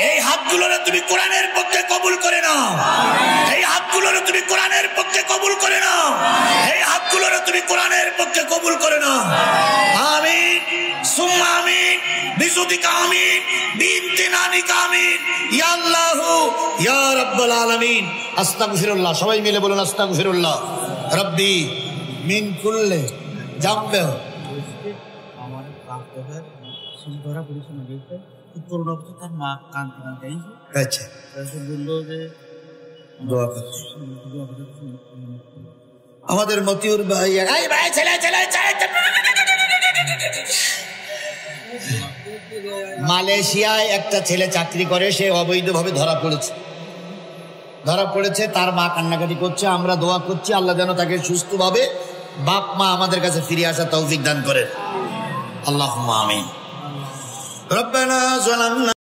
S1: এই হাতগুলোরে তুমি কোরআনের পক্ষে কবুল করে নাও, এই হাতগুলোরে তুমি কোরআনের পক্ষে কবুল করে নাও, এই হাতগুলোরে তুমি কোরআনের পক্ষে কবুল করে নাও। আমিন সুম্মা আমিন বিসুদিকা আমিন বিইমতিনানিকা আমিন ইয়া আল্লাহু ইয়া রাব্বাল আলামিন। আস্তাগফিরুল্লাহ, সবাই মিলে বলুন আস্তাগফিরুল্লাহ রাব্বি মিন কুল্লি জামবে।
S2: আমার প্রাপ্তদের সুন্দরা পরিচয় দিতে করোনা অবস্থা তার মা কান্তি কান্তি আইছে।
S1: আচ্ছা,
S2: বললো যে
S1: দোয়া করতে আমাদের মতিউর ভাই, এই ভাই ছেলে ছেলে মালয়েশিয়ায় একটা ছেলে চাকরি করে, সে অবৈধভাবে ধরা পড়েছে। তার মা কান্নাকাটি করছে, আমরা দোয়া করছি আল্লাহ যেন তাকে সুস্থভাবে বাপ মা আমাদের কাছে ফিরে আসা তৌফিক দান করেন। আল্লাহুম্মা আমিন। রব্বানা যালামনা